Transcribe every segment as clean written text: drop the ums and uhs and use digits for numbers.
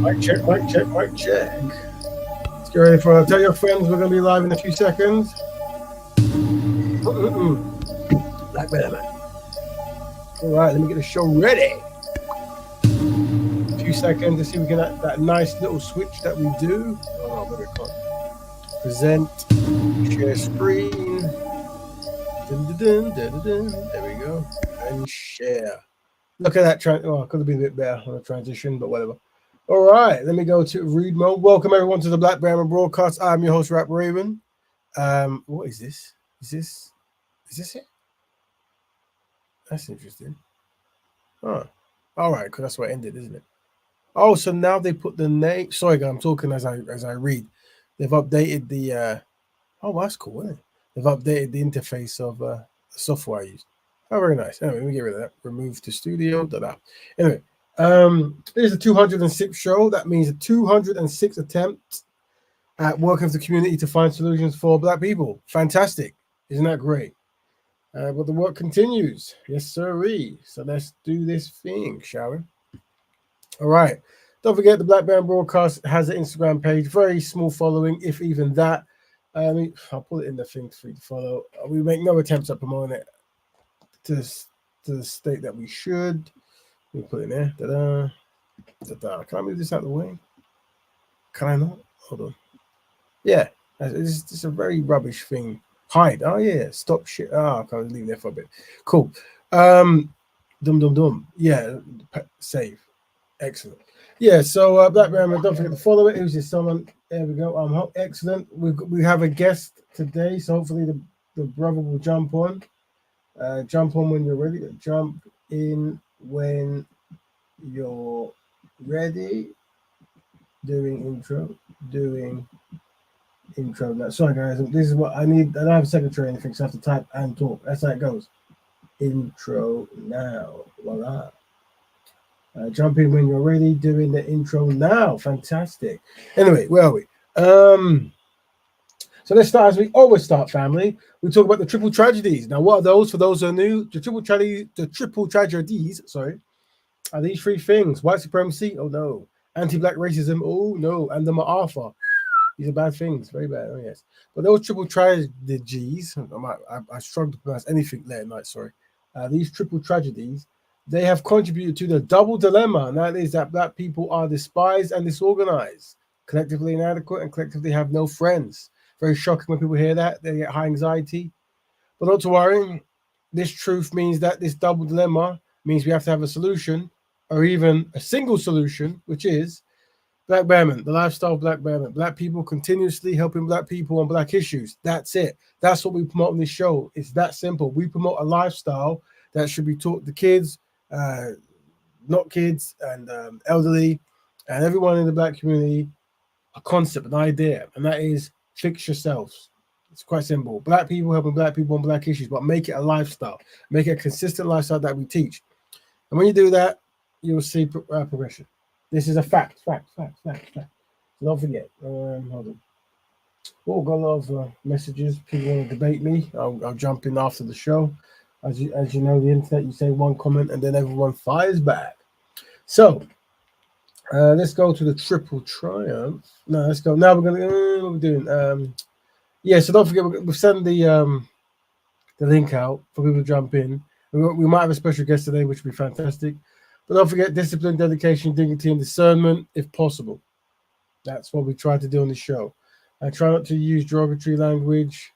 Mic check, mic check, mic check. Let's get ready for. Tell your friends we're going to be live in a few seconds. Black Betterment. All right, let me get the show ready. A few seconds to see if we can that nice little switch that we do. Oh no, maybe I can't. Present, share screen. Dun, dun, dun, dun, dun, dun. There we go. And share. Look at that. Oh, it could have been a bit better on a transition, but whatever. All right, let me go to read mode. Welcome everyone to the Black Betterment broadcast. I'm your host, Rap Raven. What is this? Is this it? That's interesting. Oh, all right, because that's where it ended, isn't it? Oh, so now they put the name. Sorry, guys, I'm talking as I read. They've updated the. Oh, that's cool, isn't it? They've updated the interface of the software I use. Oh, very nice. Anyway, let me get rid of that. Remove to studio. Da-da. Anyway, this is the 206th show. That means a 206 attempt at working with the community to find solutions for Black people. Fantastic. Isn't that great? But the work continues. Yes, sirree. So let's do this thing, shall we? All right. Don't forget the Black Band Broadcast has an Instagram page. Very small following, if even that. I'll put it in the thing for you to follow. We make no attempts at promoting it to the state that we should. Let me put it in there. Da-da. Da-da. Can I move this out of the way? Can I not? Hold on. Yeah. It's a very rubbish thing. Hide. Oh yeah. Stop shit. I can't leave there for a bit. Cool. Dum. Yeah. Save. Excellent. Yeah. So Black Band, don't forget to follow it. Who's this? Someone. There we go. Excellent. We have a guest today, so hopefully the brother will jump on. Jump on when you're ready. Jump in when you're ready. Doing intro. Now, sorry guys, this is what I need. I don't have a secretary or anything, so I have to type and talk. That's how it goes. Intro now. Voila. Jump in when you're ready. Doing the intro now. Fantastic. Anyway, where are we? So let's start as we always start, family. We talk about the triple tragedies. Now, what are those? For those who are new, the triple tragedies, sorry, are these three things: white supremacy, oh no; anti-black racism, oh no; and the Ma'afa. These are bad things, very bad. Oh yes, but those triple tragedies. I struggle to pronounce anything late at night. Sorry. These triple tragedies, they have contributed to the double dilemma, and that is that Black people are despised and disorganized, collectively inadequate, and collectively have no friends. Very shocking when people hear that. They get high anxiety. But not to worry. This truth means that this double dilemma means we have to have a solution, or even a single solution, which is Black Betterment, the lifestyle of Black Betterment. Black people continuously helping Black people on Black issues. That's it. That's what we promote on this show. It's that simple. We promote a lifestyle that should be taught to kids, not kids, and elderly, and everyone in the Black community, a concept, an idea, and that is fix yourselves. It's quite simple. Black people helping Black people on Black issues, but make it a lifestyle. Make it a consistent lifestyle that we teach. And when you do that, you'll see progression. This is a fact. So don't forget. Hold on. Oh, got a lot of messages. People want to debate me. I'll jump in after the show. As you know, the internet, you say one comment and then everyone fires back. So let's go to the triple triumph. No, let's go. Now we're gonna. What we're doing? Yeah. So don't forget, we'll send the link out for people to jump in. We might have a special guest today, which would be fantastic. But don't forget discipline, dedication, dignity, and discernment, if possible. That's what we try to do on the show. I try not to use derogatory language.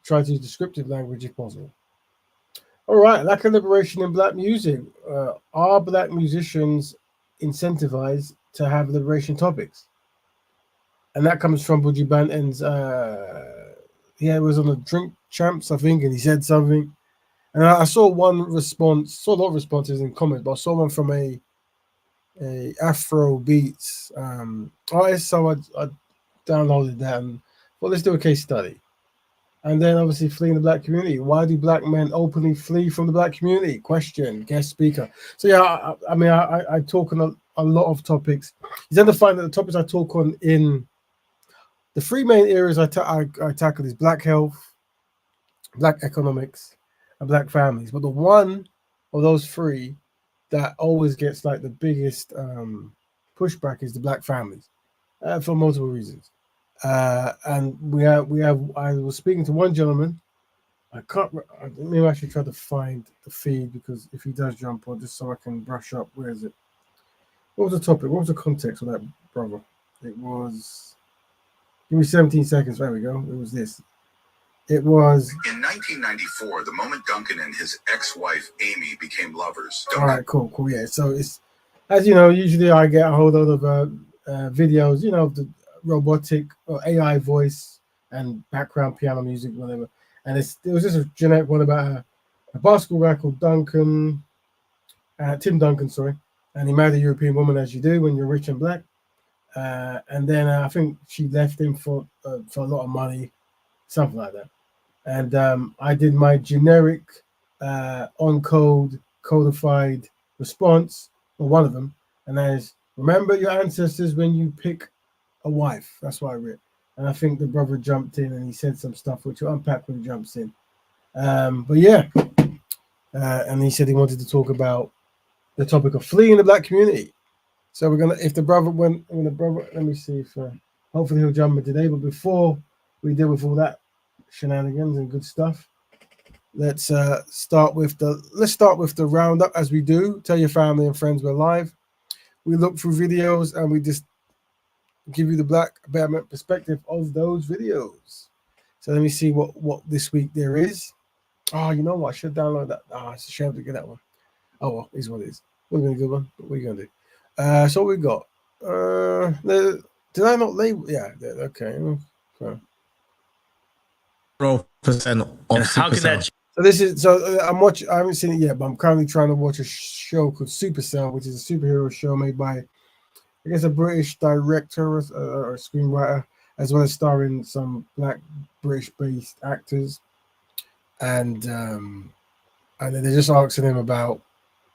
Try to use descriptive language if possible. All right, lack of liberation in Black music. Are Black musicians incentivized to have liberation topics? And that comes from Buju Banton's. It was on the Drink Champs, I think, and he said something. And I saw one response, saw a lot of responses in comments, but I saw one from a Afro Beats artist, so I downloaded that and well, let's do a case study. And then obviously fleeing the Black community. Why do Black men openly flee from the Black community? Question, guest speaker. So yeah, I talk on a lot of topics. You tend to find that the topics I talk on in the three main areas I tackle is Black health, Black economics, and Black families. But the one of those three that always gets like the biggest pushback is the black families for multiple reasons. And we have. I was speaking to one gentleman. I can't. Maybe I should try to find the feed because if he does jump on, just so I can brush up. Where is it? What was the topic? What was the context of that, brother? It was. Give me 17 seconds. There we go. It was this. It was in 1994, the moment Duncan and his ex-wife Amy became lovers. All right, cool. Yeah. So it's, as you know, usually I get a whole lot of videos, of the robotic or AI voice and background piano music, whatever. And it was just a generic one about a basketball guy called Duncan, Tim Duncan, sorry. And he married a European woman, as you do when you're rich and black. And then I think she left him for a lot of money, something like that. And I did my generic codified response, or one of them, and that is, remember your ancestors when you pick a wife. That's what I read. And I think the brother jumped in and he said some stuff, which will unpack when he jumps in. But yeah, and he said he wanted to talk about the topic of fleeing the black community. So we're going to, if the brother went, let me see if, hopefully he'll jump in today. But before we deal with all that shenanigans and good stuff, let's start with the roundup as we do. Tell your family and friends we're live. We look through videos and we just give you the black Betterment perspective of those videos. So let me see what this week there is. Oh, you know what? I should download that. It's a shame to get that one. Oh well, is what it is. We're gonna do one. What are you gonna do? So what we got. Did I not label? Yeah. Okay. 0% of how can that? So this is I'm watching. I haven't seen it yet, but I'm currently trying to watch a show called Supercell, which is a superhero show made by, I guess, a British director or a screenwriter, as well as starring some black British-based actors, and then they're just asking him about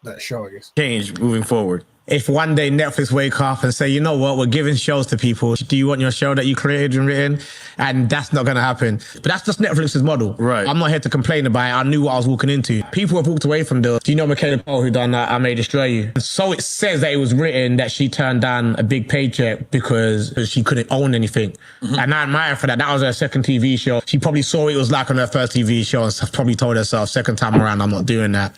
that show, I guess. Change moving forward. If one day Netflix wake up and say, you know what, we're giving shows to people. Do you want your show that you created and written? And that's not going to happen. But that's just Netflix's model. Right. I'm not here to complain about it. I knew what I was walking into. People have walked away from the, do you know Michaela Cole who done I May Destroy You? So it says that it was written that she turned down a big paycheck because she couldn't own anything. Mm-hmm. And I admire her for that. That was her second TV show. She probably saw it was like on her first TV show and probably told herself, second time around, I'm not doing that.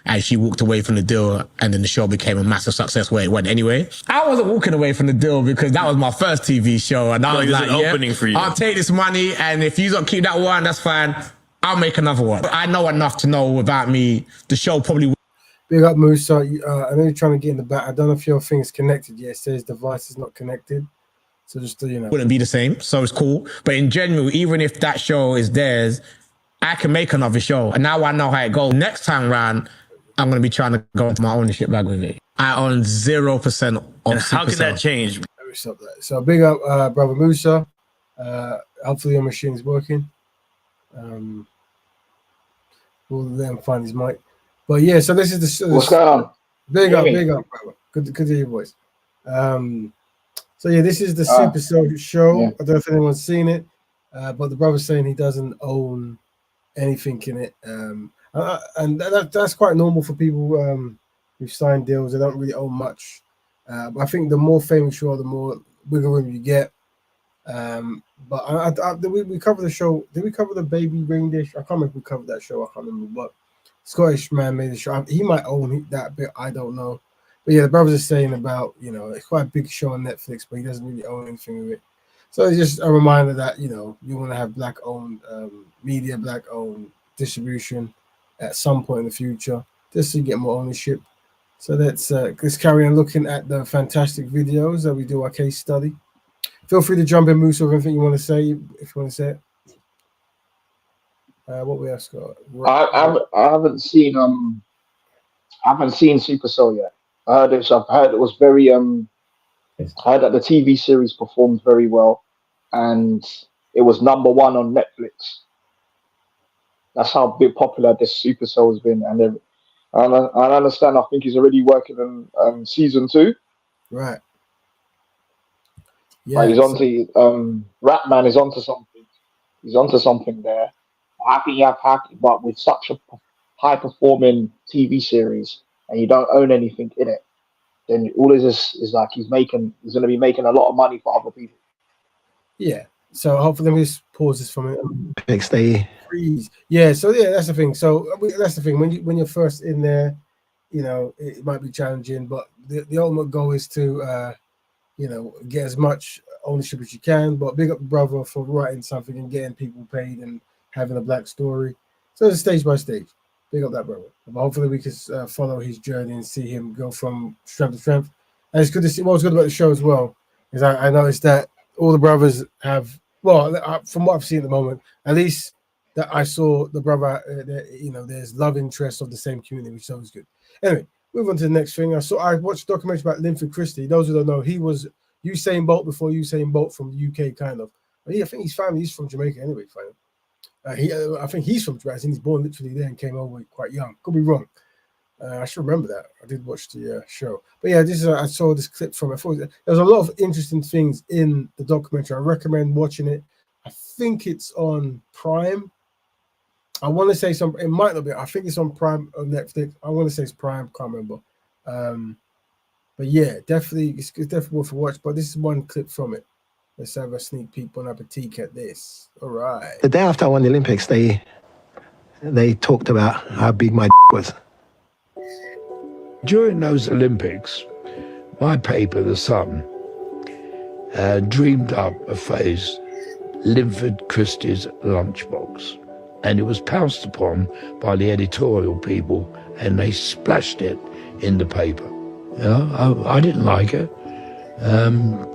And she walked away from the deal, and then the show became a massive success where it went anyway. I wasn't walking away from the deal because that was my first TV show, and I was like, opening for you. I'll take this money, and if you don't keep that one, that's fine. I'll make another one. But I know enough to know without me, the show probably. Big up, Musa. I know you're trying to get in the back. I don't know if your thing is connected yet. It says device is not connected. So just to, wouldn't be the same, so it's cool. But in general, even if that show is theirs, I can make another show. And now I know how it goes. Next time round, I'm going to be trying to go into my ownership bag with it. I own 0% of and how can that change? So big up, brother Musa. Hopefully your machine is working. We'll let him find his mic. But yeah, so this is the... What's going on? Big up, brother. Good to hear your voice. So yeah, this is the Supercell show. Yeah. I don't know if anyone's seen it, but the brother's saying he doesn't own anything in it. And that's quite normal for people who sign deals. They don't really own much. But I think the more famous you are, the more wiggle room you get. But we cover the show. Did we cover the baby ring dish? I can't remember if we covered that show. I can't remember. But Scottish man made the show. He might own that bit. I don't know. But yeah, the brothers are saying about, it's quite a big show on Netflix, but he doesn't really own anything with it. So it's just a reminder that, you want to have black-owned media, black-owned distribution at some point in the future, just to get more ownership. So let's carry on looking at the fantastic videos that we do our case study. Feel free to jump in, Musa, with anything you want to say, if you want to say it. What we have, Scott? I haven't seen Supercell yet. I heard it. I've heard it was very I heard that the TV series performed very well, and it was number one on Netflix. That's how big popular this Supercell has been, and I understand. I think he's already working on season 2. Right. Yeah. Like he's onto Ratman is onto something. He's onto something there. How can you have but with such a high performing TV series and you don't own anything in it? then all it is like he's going to be making a lot of money for other people. Yeah. So hopefully, let me just pause this for a minute. Next day. Freeze. Yeah. So yeah, that's the thing. So that's the thing. When you're first in there, it might be challenging, but the ultimate goal is to get as much ownership as you can. But big up the brother for writing something and getting people paid and having a black story. So it's stage by stage. Big up that brother. But hopefully we can follow his journey and see him go from strength to strength. And it's good to see. What was good about the show as well is I noticed that all the brothers have, from what I've seen at the moment, at least that I saw the brother, there's love interest of the same community, which is always good. Anyway, move on to the next thing. I watched a documentary about Linford Christie. Those who don't know, he was Usain Bolt before Usain Bolt from the UK, kind of. But I think his family is from Jamaica anyway, kind of. I think he's from Jamaica. He's born literally there and came over quite young. Could be wrong. I should remember that. I did watch the show. But yeah, I saw this clip from it. There was a lot of interesting things in the documentary. I recommend watching it. I think it's on Prime. I want to say it might not be. I think it's on Prime or Netflix. I want to say it's Prime. Can't remember. But yeah, definitely, it's definitely worth a watch. But this is one clip from it. Let's have a sneak peek, bon appetit at this. All right. The day after I won the Olympics, they talked about how big my was. During those Olympics, my paper, The Sun, dreamed up a phrase, Linford Christie's lunchbox. And it was pounced upon by the editorial people, and they splashed it in the paper. I didn't like it,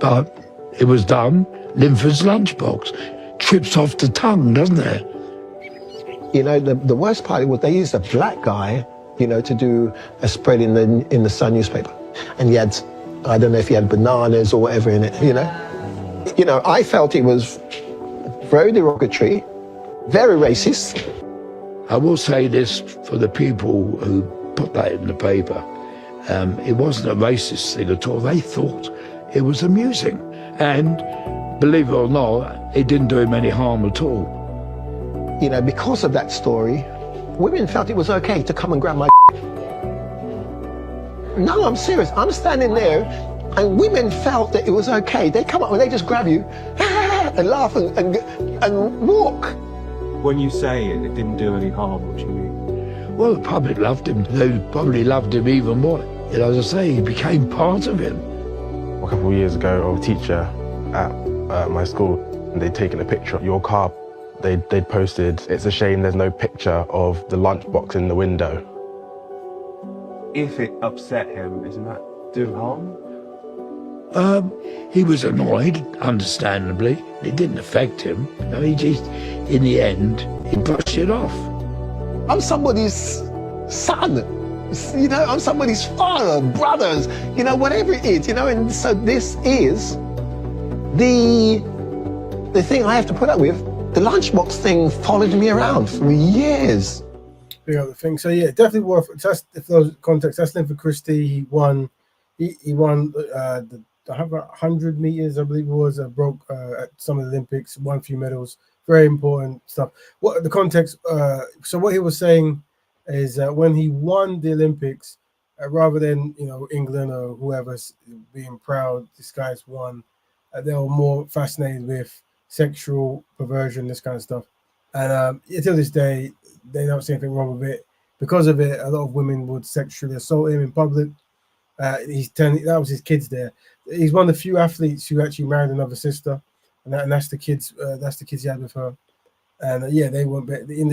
but it was done. Linford's lunchbox. Trips off the tongue, doesn't it? The worst part was they used a black guy, to do a spread in the Sun newspaper. And he had, I don't know if he had bananas or whatever in it, I felt it was very derogatory, very racist. I will say this for the people who put that in the paper. It wasn't a racist thing at all. They thought it was amusing. And believe it or not, it didn't do him any harm at all. Because of that story, women felt it was okay to come and grab my No, I'm serious. I'm standing there and women felt that it was okay. They come up and they just grab you and laugh and walk. When you say it didn't do any harm, what do you mean? Well, the public loved him. They probably loved him even more. As I say, he became part of him. A couple of years ago, a teacher at my school, they'd taken a picture of your car. They'd posted, "It's a shame there's no picture of the lunchbox in the window." If it upset him, isn't that do harm? He was annoyed, understandably. It didn't affect him. He just, in the end, he brushed it off. I'm somebody's son, I'm somebody's father, brothers, whatever it is, and so this is the thing I have to put up with. The lunchbox thing followed me around for years. Big up the thing. So yeah, definitely worth. That's if those context. That's Linford Christie. He won. He won the 100 meters, I believe it was. Broke at some of the Olympics. Won a few medals. Very important stuff. What the context? So what he was saying is when he won the Olympics, rather than England or whoever being proud, this guy's won. They were more fascinated with sexual perversion, this kind of stuff. And until this day, they don't see anything wrong with it. Because of it, a lot of women would sexually assault him in public. That was his kids there. He's one of the few athletes who actually married another sister, and that's the kids. That's the kids he had with her. And yeah, they weren't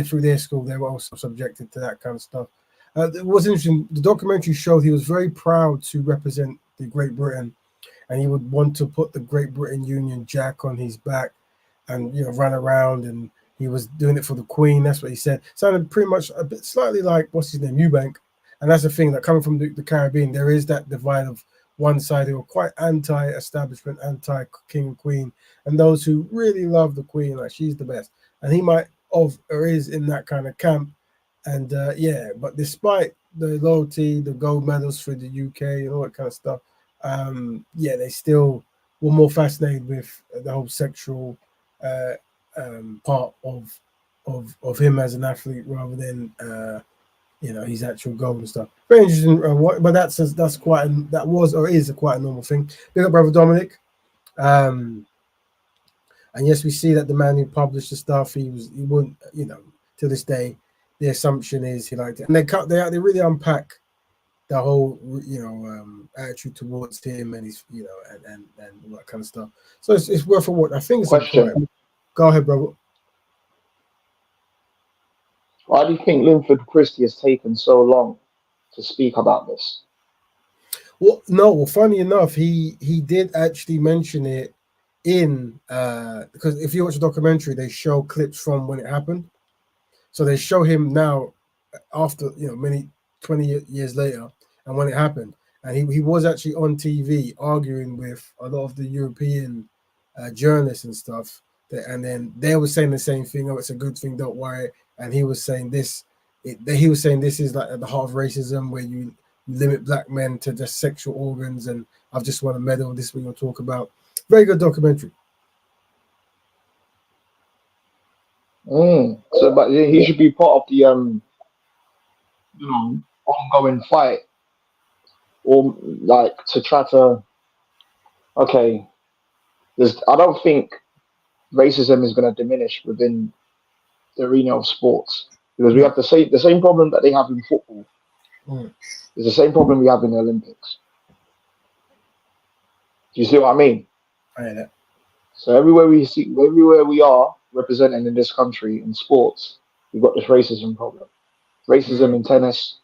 through their school. They were also subjected to that kind of stuff. What's interesting, the documentary showed he was very proud to represent the Great Britain, and he would want to put the Great Britain Union Jack on his back, and run around, and he was doing it for the Queen. That's what he said. Sounded pretty much a bit slightly like what's his name, Eubank. And that's the thing that coming from the Caribbean, there is that divide of one side who are quite anti-establishment, anti-king and queen, and those who really love the Queen, like she's the best. And he might or is in that kind of camp. And but despite the loyalty, the gold medals for the UK and all that kind of stuff, they still were more fascinated with the whole sexual part of him as an athlete rather than his actual goal and stuff. Very interesting. But that's quite that was or is quite a normal thing. Big up, brother Dominic. And yes, we see that the man who published the stuff, he wouldn't, to this day, the assumption is he liked it, and they really unpack the whole attitude towards him and his and all that kind of stuff. So it's worth a watch. I think it's Question. Go ahead, brother. Why do you think Linford Christie has taken so long to speak about this? Well, no. Well, funny enough, he did actually mention it in because if you watch the documentary, they show clips from when it happened. So they show him now after many 20 years later and when it happened, and he was actually on TV arguing with a lot of the European journalists and stuff. And then they were saying the same thing. Oh, it's a good thing. Don't worry. And he was saying this. He was saying this is like at the heart of racism, where you limit black men to just sexual organs. And I've just won a medal. This is what you'll talk about. Very good documentary. So, but he should be part of the ongoing fight, or like to try to. Okay, I don't think racism is going to diminish within the arena of sports, because we have the same problem that they have in football. It's the same problem we have in the Olympics. Do you see what I mean? I hear that. So everywhere we are representing in this country in sports, we've got this racism problem. Racism in tennis,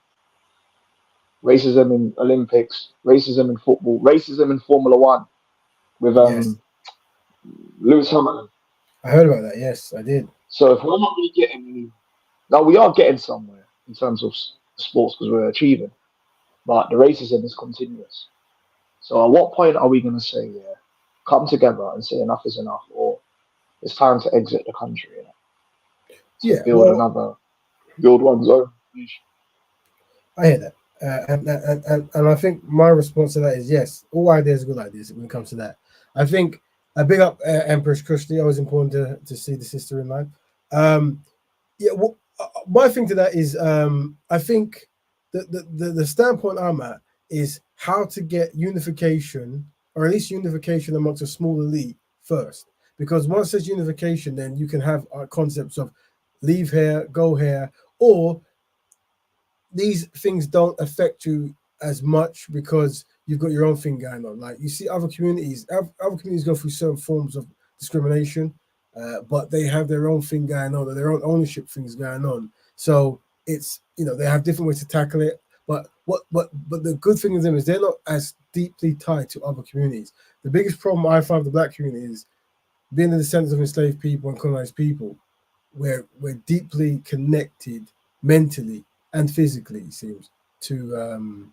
racism in Olympics, racism in football, racism in Formula One with Lewis Hamilton. I heard about that. Yes, I did. So if we're not really getting any, now we are getting somewhere in terms of sports because we're achieving, but the racism is continuous. So at what point are we going to say, come together and say enough is enough, or it's time to exit the country? Build one's own nation. I hear that. And I think my response to that is yes, all ideas are good ideas when it comes to that. I think a big up Empress Christie. Always important to see the sister in life. My thing to that is I think the standpoint I'm at is how to get unification, or at least unification amongst a small elite first. Because once there's unification, then you can have concepts of leave here, go here, or these things don't affect you as much because you've got your own thing going on. Like you see other communities go through certain forms of discrimination, but they have their own thing going on, or their own ownership things going on. So it's, they have different ways to tackle it. But the good thing with them is they're not as deeply tied to other communities. The biggest problem I find with the black community is being the descendants of enslaved people and colonized people. We're deeply connected mentally and physically, it seems, to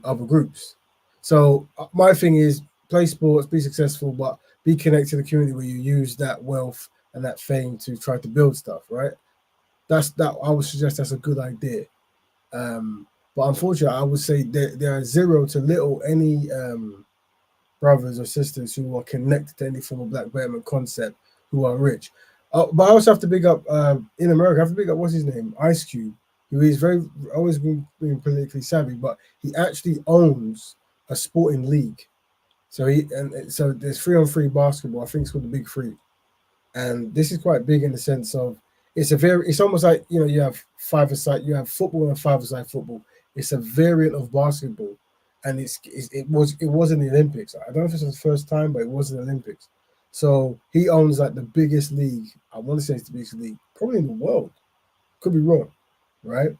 other groups. So my thing is play sports, be successful, but be connected to the community where you use that wealth and that fame to try to build stuff, right? I would suggest that's a good idea. But unfortunately, I would say there are zero to little any brothers or sisters who are connected to any form of black betterment concept who are rich. But I also have to big up in America. I have to big up what's his name, Ice Cube, who is always been politically savvy, but he actually owns a sporting league. So so there's 3-on-3 basketball. I think it's called the Big Three, and this is quite big in the sense of it's almost like you have five-a-side, you have football and five-a-side football. It's a variant of basketball, and it was in the Olympics. I don't know if it's the first time, but it was in the Olympics. So he owns like the biggest league. I want to say it's the biggest league, probably in the world. Could be wrong, right?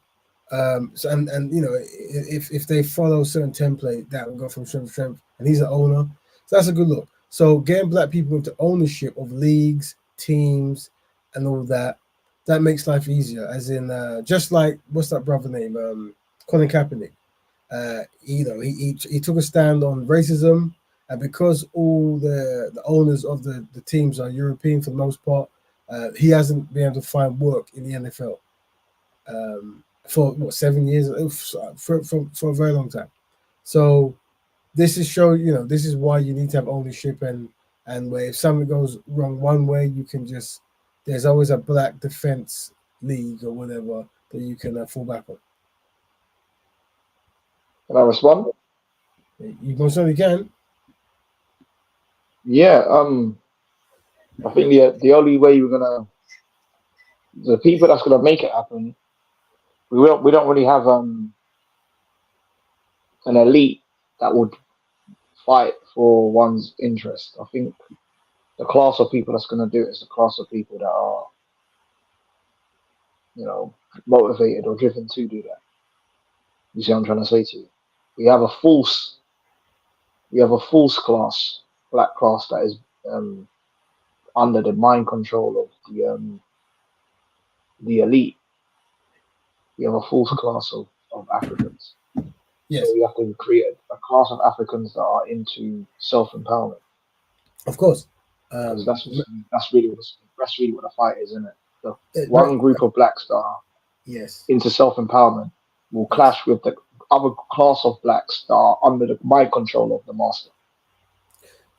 So and if they follow a certain template, that will go from strength to strength. And he's an owner, so that's a good look. So getting black people into ownership of leagues, teams, and all that makes life easier. As in, just like what's that brother name? Colin Kaepernick. He took a stand on racism. And because all the owners of the teams are European for the most part, he hasn't been able to find work in the NFL for 7 years, for a very long time. So this is this is why you need to have ownership, and where if something goes wrong one way, you can there's always a black defense league or whatever that you can fall back on? Can I respond? You most certainly can. Yeah. I think the only way the people that's gonna make it happen, we don't really have an elite that would fight for one's interest. I think the class of people that's gonna do it is the class of people that are, motivated or driven to do that. You see what I'm trying to say to you? We have a false class, black class that is under the mind control of the elite. We have a false class of Africans. Yes. So we have to create a class of Africans that are into self-empowerment. Of course. That's really what the fight is, isn't it? The one group of blacks that are into self-empowerment will clash with the other class of blacks that are under the mind control of the master.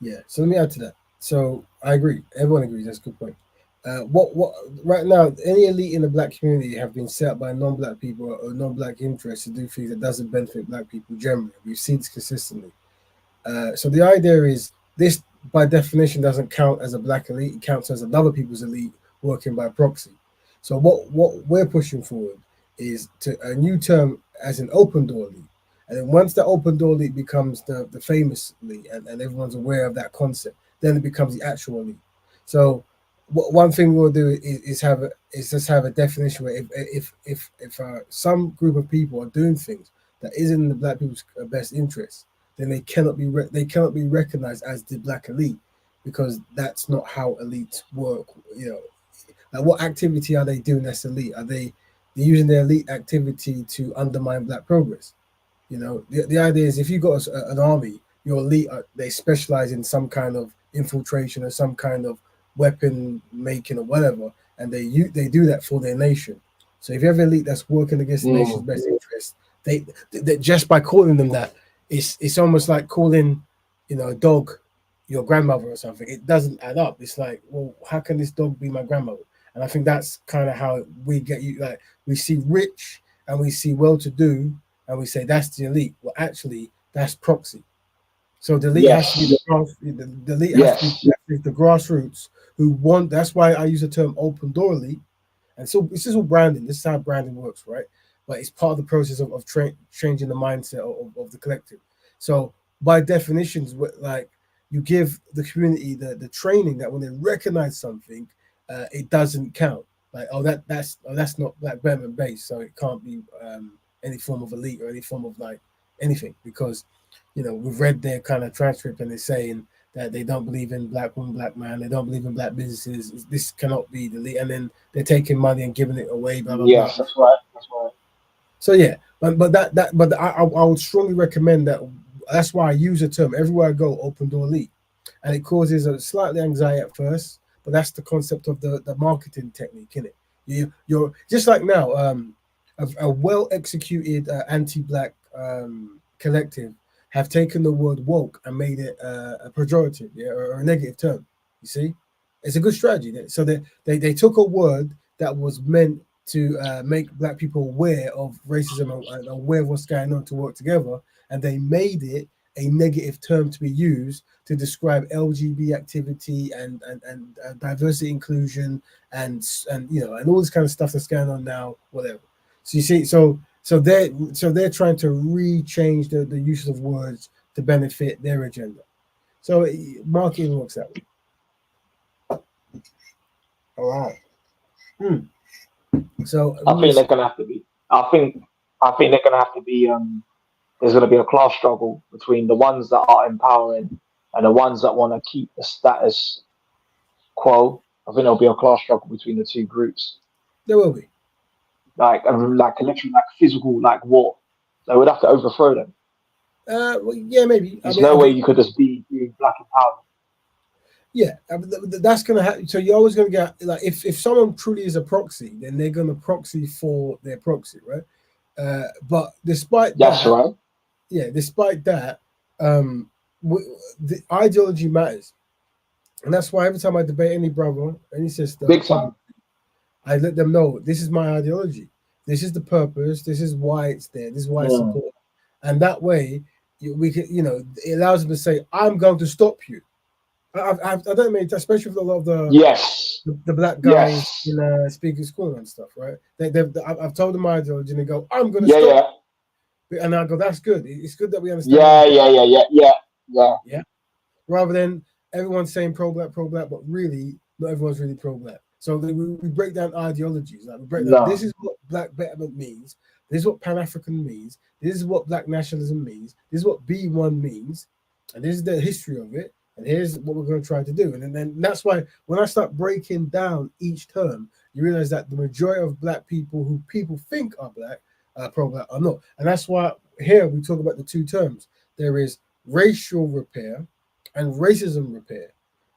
Yeah. So let me add to that. So I agree. Everyone agrees. That's a good point. What right now, any elite in the black community have been set up by non-black people or non-black interests to do things that doesn't benefit black people generally. We've seen this consistently. So the idea is this, by definition, doesn't count as a black elite. It counts as another people's elite working by proxy. So what we're pushing forward is to a new term as an open door elite. And then once the open door elite becomes the famous elite and everyone's aware of that concept, then it becomes the actual elite. So one thing we'll do is just have a definition where if some group of people are doing things that isn't in the black people's best interest, then they cannot be recognized as the black elite, because that's not how elites work. Like, what activity are they doing that's elite? Are they using their elite activity to undermine black progress? The idea is, if you got an army, your elite they specialize in some kind of infiltration or some kind of weapon making or whatever, and they do that for their nation. So if you have an elite that's working against the nation's best interest, they just by calling them that, it's almost like calling a dog your grandmother or something. It doesn't add up. It's like, well, how can this dog be my grandmother? And I think that's kind of how we get you. Like, we see rich and we see well-to-do and we say that's the elite. Well, actually, that's proxy. So the elite has to be the elite has to be the grassroots who want. That's why I use the term open door elite. And so this is all branding. This is how branding works, right? But it's part of the process of changing the mindset of the collective. So by definitions, like, you give the community the training that when they recognize something, it doesn't count. Like, that's not like Betterment based, so it can't be any form of elite or any form of like anything, because we've read their kind of transcript and they're saying that they don't believe in black woman, black man, they don't believe in black businesses. This cannot be the elite, and then they're taking money and giving it away. Blah blah blah. That's right. So yeah, but I would strongly recommend that. That's why I use the term everywhere I go, open door elite, and it causes a slightly anxiety at first. But that's the concept of the marketing technique, isn't it? You're just like now, a well executed anti-black collective have taken the word woke and made it a pejorative, or a negative term. You see, it's a good strategy. So they took a word that was meant to make black people aware of racism and aware of what's going on to work together, and they made it a negative term to be used to describe LGBT activity and diversity, inclusion, and all this kind of stuff that's going on now, whatever. So you see, so they're trying to rechange the use of words to benefit their agenda. So marketing works that way. All right. So I think they're gonna have to be. I think they're gonna have to be. There's gonna be a class struggle between the ones that are empowering and the ones that want to keep the status quo. I think there'll be a class struggle between the two groups. There will be. Like literally, like physical, like war. They would have to overthrow them. Well, yeah, maybe. There's no way you could just be black empowerment. Yeah, that's gonna happen. So you're always gonna get, like, if someone truly is a proxy, then they're gonna proxy for their proxy, right? But despite that's that, right. Yeah, despite that, the ideology matters, and that's why every time I debate any brother, any sister, big time, I let them know this is my ideology. This is the purpose. This is why it's there. This is why it's important. And that way, we can, it allows them to say, "I'm going to stop you." I don't mean, especially with a lot of the black guys in speaking school and stuff, right? I've told them my ideology, and they go, "I'm going to stop." And I go, "That's good. It's good that we understand." Yeah. Rather than everyone saying pro-black, but really not everyone's really pro-black. So we break down ideologies. Like we break down, this is what black betterment means. This is what Pan-African means. This is what black nationalism means. This is what B1 means. And this is the history of it. And here's what we're going to try to do. And then that's why when I start breaking down each term, you realize that the majority of black people who people think are black, pro-black, are not. And that's why here we talk about the two terms. There is racial repair and racism repair.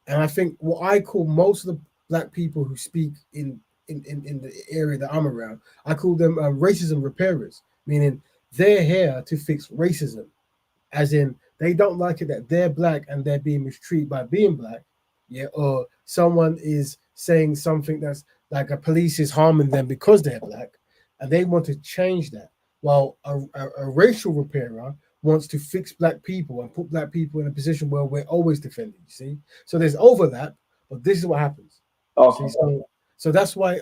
And I think what I call most of the black people who speak in the area that I'm around, I call them racism repairers, meaning they're here to fix racism, as in they don't like it that they're black and they're being mistreated by being black, or someone is saying something that's like a police is harming them because they're black, and they want to change that. While a racial repairer wants to fix black people and put black people in a position where we're always defended, you see? So there's overlap, but this is what happens. So that's why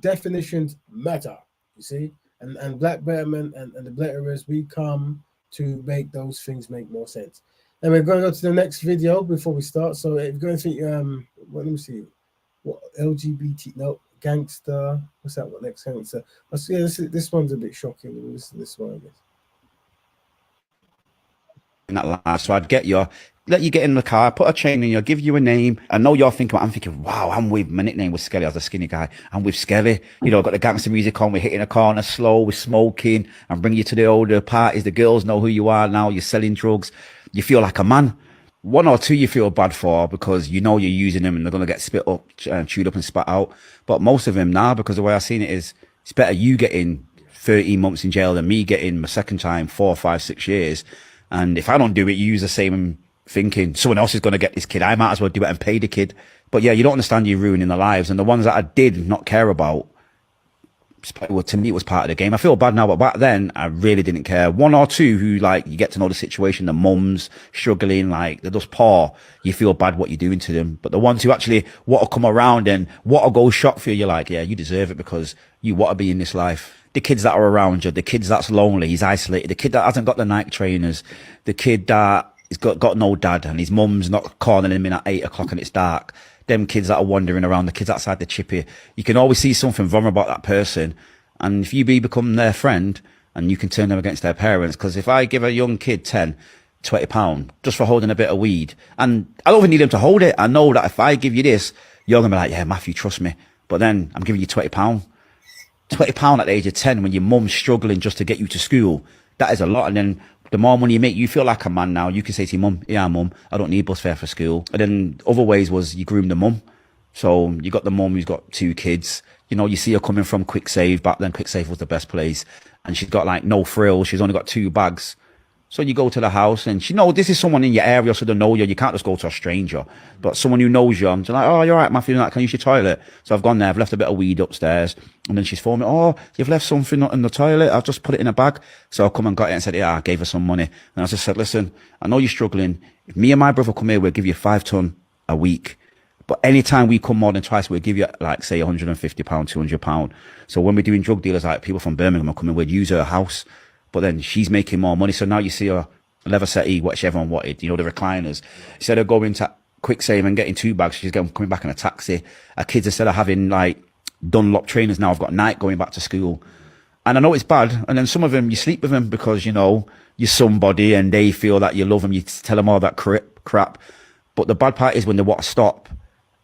definitions matter, you see? And black betterment and the betterers, we come to make those things make more sense. And we're going to go to the next video before we start. So if you're going to think, let me see, what LGBT, no, gangster, what's that one, next gangster? This one's a bit shocking. Listen to this one, I guess. In that life, so I'd let you get in the car, put a chain in you, give you a name. I know you're thinking, I'm thinking, wow, my nickname was Skelly. I was a skinny guy. I'm with Skelly. Got the gangster music on. We're hitting a corner slow. We're smoking and bring you to the older parties. The girls know who you are now. You're selling drugs. You feel like a man. One or two you feel bad for because you're using them and they're going to get spit up, chewed up and spat out. But most of them now, because the way I've seen it is, it's better you getting 13 months in jail than me getting my second time 4, 5, 6 years. And if I don't do it, you use the same thinking someone else is going to get this kid. I might as well do it and pay the kid. But yeah, you don't understand you're ruining their lives. And the ones that I did not care about, well, to me, it was part of the game. I feel bad now, but back then, I really didn't care. One or two who, you get to know the situation, the mums struggling, they're just poor. You feel bad what you're doing to them. But the ones who actually want to come around and want to go shop for you, you're like, yeah, you deserve it because you want to be in this life. The kids that are around you, the kids that's lonely, he's isolated, the kid that hasn't got the Nike trainers, the kid that he's got no dad and his mum's not cornering him in at 8 o'clock and it's dark. Them kids that are wandering around, the kids outside the chippy, you can always see something vulnerable about that person. And if you become their friend and you can turn them against their parents, because if I give a young kid 10, 20 pound just for holding a bit of weed, and I don't even need them to hold it. I know that if I give you this, you're going to be like, yeah, Matthew, trust me. But then I'm giving you 20 pound. 20 pound at the age of 10 when your mum's struggling just to get you to school, that is a lot. And then the more money you make, you feel like a man now. You can say to your mum, yeah, mum, I don't need bus fare for school. And then other ways was you groom the mum. So you got the mum who's got 2 kids. You see her coming from Quick Save. Back then, Quick Save was the best place. And she's got no frills. She's only got 2 bags. So you go to the house and this is someone in your area, so they know you. You can't just go to a stranger, but someone who knows you. I'm like, oh, you're right, Matthew, can I use your toilet? So I've gone there, I've left a bit of weed upstairs. And then she's phoned me, oh, you've left something in the toilet. I've just put it in a bag. So I come and got it and said, yeah, I gave her some money. And I just said, listen, I know you're struggling. If me and my brother come here, we'll give you 5 ton a week. But anytime we come more than twice, we'll give you say £150, £200. So when we're doing drug dealers, people from Birmingham are coming, we'd use her house. But then she's making more money. So now you see her leather settee, which everyone wanted, the recliners. Instead of going to Quick Save and getting 2 bags, she's coming back in a taxi. Her kids, instead of having Dunlop trainers, now I've got Nike going back to school. And I know it's bad. And then some of them, you sleep with them because, you're somebody and they feel that you love them. You tell them all that crap. But the bad part is when they want to stop.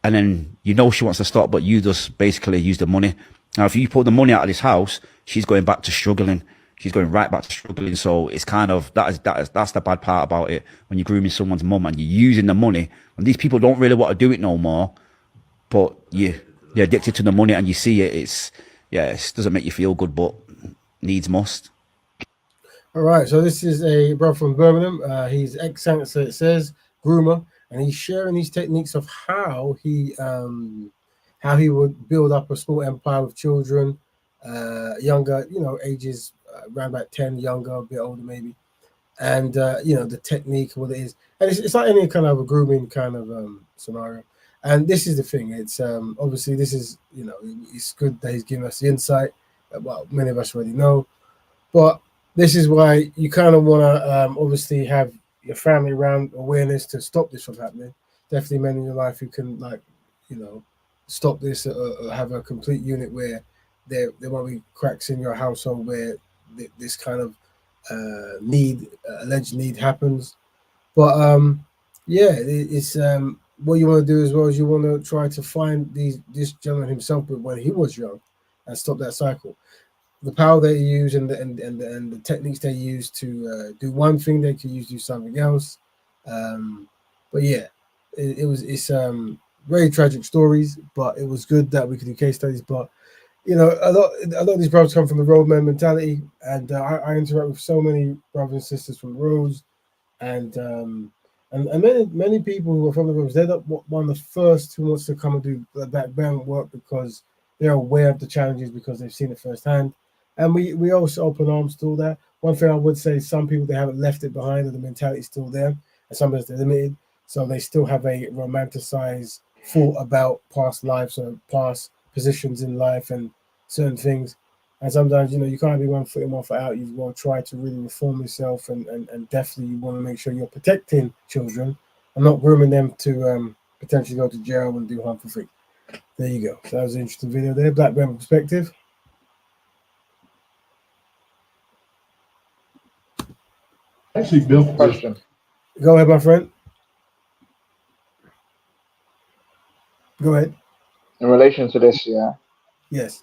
And then she wants to stop, but you just basically use the money. Now, if you pull the money out of this house, she's going back to struggling. She's going right back to struggling. So it's kind of, that's the bad part about it. When you're grooming someone's mum and you're using the money, and these people don't really want to do it no more, but you're addicted to the money and you see it. It doesn't make you feel good, but needs must. All right. So this is a brother from Birmingham. He's ex-gangster, it says, groomer, and he's sharing these techniques of how he would build up a small empire with children, younger, ages around about 10, younger, a bit older maybe, and the technique, what it is, and it's like any kind of a grooming kind of scenario. And this is the thing. It's obviously this is it's good that he's giving us the insight. Well, many of us already know, but this is why you kind of want to obviously have your family around awareness to stop this from happening. Definitely men in your life who can stop this or have a complete unit where there won't be cracks in your household where this kind of alleged need happens. But it's what you want to do as well as you want to try to find this gentleman himself, but when he was young, and stop that cycle. The power they use and the techniques they use to do one thing, they could use to do something else. But yeah, it's very tragic stories, but it was good that we could do case studies. But a lot of these brothers come from the roadman mentality, and I interact with so many brothers and sisters from the roads, and many people who are from the roads. They're not one of the first who wants to come and do that work because they're aware of the challenges because they've seen it firsthand. And we also open arms to all that. One thing I would say, some people, they haven't left it behind and the mentality is still there, and sometimes they're limited, so they still have a romanticized thought about past lives or past positions in life and certain things. And sometimes, you can't be one foot in, one foot out. You want to try to really reform yourself, and definitely you want to make sure you're protecting children and not grooming them to potentially go to jail and do harmful things. There you go. So that was an interesting video there. Black Rebel Perspective. Actually, Bill, Question. Go ahead, my friend. Go ahead. In relation to this, yeah, Yes.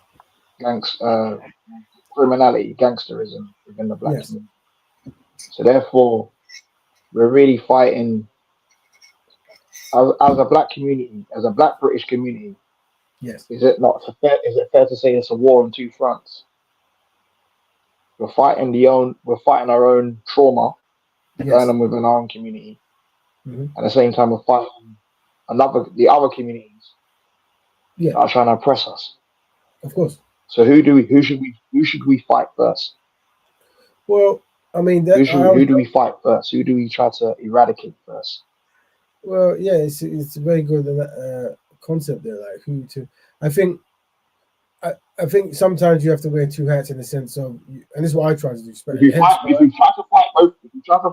Criminality, gangsterism within the black Yes. community. So therefore, we're really fighting as a black community, as a black British community. Yes. Is it fair to say it's a war on two fronts? We're fighting our own trauma, going on within our own community. Mm-hmm. At the same time, we're fighting the other communities that are trying to oppress us. Of course. So who should we fight first? Well, I mean, who do we fight first? Who do we try to eradicate first? Well, yeah, it's a very good concept there. Like who to? I think sometimes you have to wear two hats in the sense of, and this is what I try to do. If you try to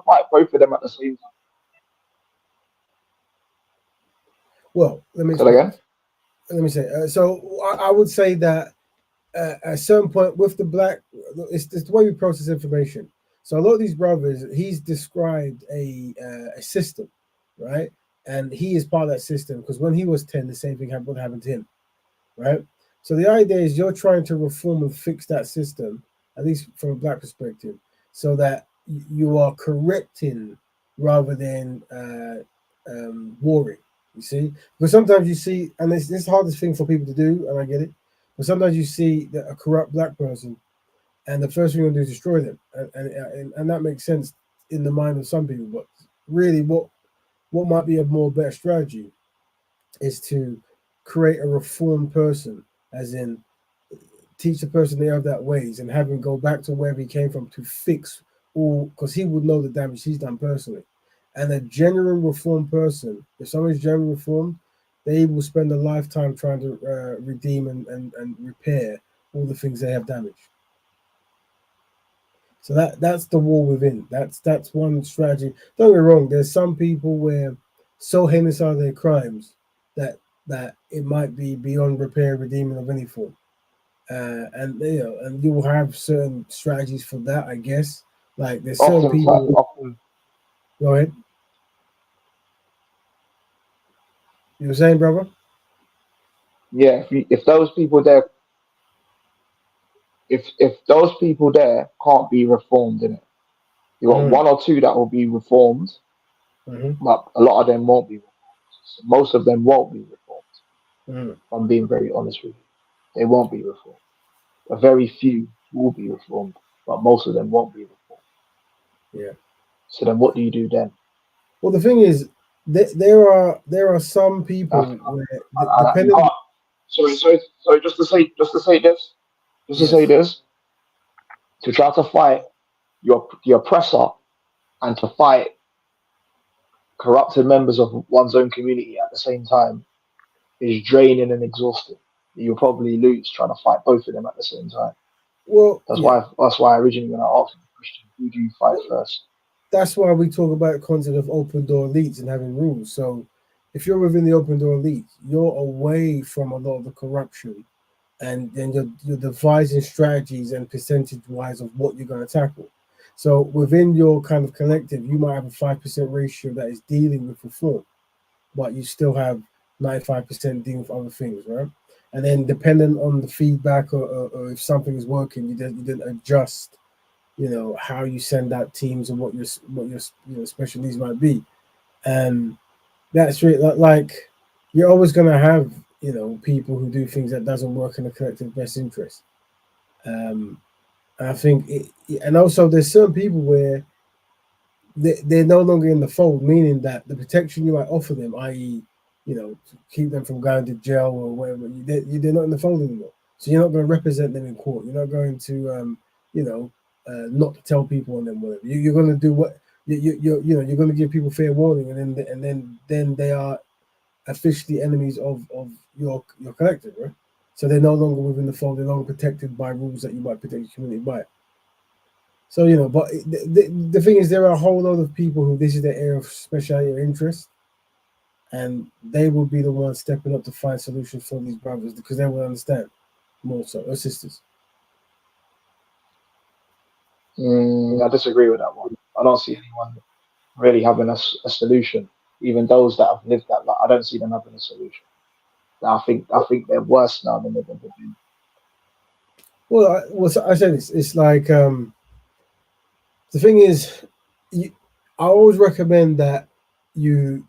fight both of them at the same time. Well, let me say. So I would say that at a certain point with the black, it's the way we process information. So a lot of these brothers, he's described a system, right? And he is part of that system because when he was 10, the same thing would happen to him, right? So the idea is you're trying to reform and fix that system, at least from a black perspective, so that you are correcting rather than warring. You see, because sometimes you see, and it's the hardest thing for people to do, and I get it. But sometimes you see that a corrupt black person, and the first thing you do is destroy them, and that makes sense in the mind of some people. But really, what might be a better strategy is to create a reformed person, as in teach the person they have that ways and have him go back to wherever he came from to fix all, because he would know the damage he's done personally. And a genuine reformed person, if someone's genuinely reformed, they will spend a lifetime trying to redeem and repair all the things they have damaged. So that's the war within. That's one strategy. Don't get me wrong. There's some people where so heinous are their crimes that it might be beyond repair, redeeming of any form. And you will have certain strategies for that, I guess. Like there's certain people. Go ahead. You were saying, brother? Yeah, if those people there, if those people there can't be reformed in it, you got one or two that will be reformed, but a lot of them won't be reformed. So most of them won't be reformed. I'm being very honest with you. They won't be reformed. A very few will be reformed, but most of them won't be reformed. Yeah. So then, what do you do then? Well, the thing is, there are some people where depending. So just to say just to say this, to try to fight the oppressor and to fight corrupted members of one's own community at the same time is draining and exhausting. You'll probably lose trying to fight both of them at the same time. Well, That's why originally when I asked the question, who do you fight first? That's why we talk about the concept of open door elites and having rules. So if you're within the open door elite, you're away from a lot of the corruption, and then you're devising strategies and percentage wise of what you're going to tackle. So within your kind of collective, you might have a 5% ratio that is dealing with reform, but you still have 95% dealing with other things, right? And then depending on the feedback or if something is working, you didn't adjust, how you send out teams and what your special needs might be. And that's really like you're always going to have people who do things that doesn't work in the collective best interest. I think and also there's certain people where they're no longer in the fold, meaning that the protection you might offer them, i.e., to keep them from going to jail or whatever, they're not in the fold anymore. So you're not going to represent them in court. You're not going to, not tell people on them whatever. You're going to do what you're going to give people fair warning, and then they are officially enemies of your collective, right? So they're no longer within the fold. They're no longer protected by rules that you might protect your community by. So, but the thing is, there are a whole lot of people who this is their area of speciality or interest, and they will be the ones stepping up to find solutions for these brothers because they will understand more so, or sisters. I disagree with that one. I don't see anyone really having a solution. Even those that have lived that life, I don't see them having a solution. I think they're worse now than they've ever been. Well, I said this. It's like the thing is, I always recommend that you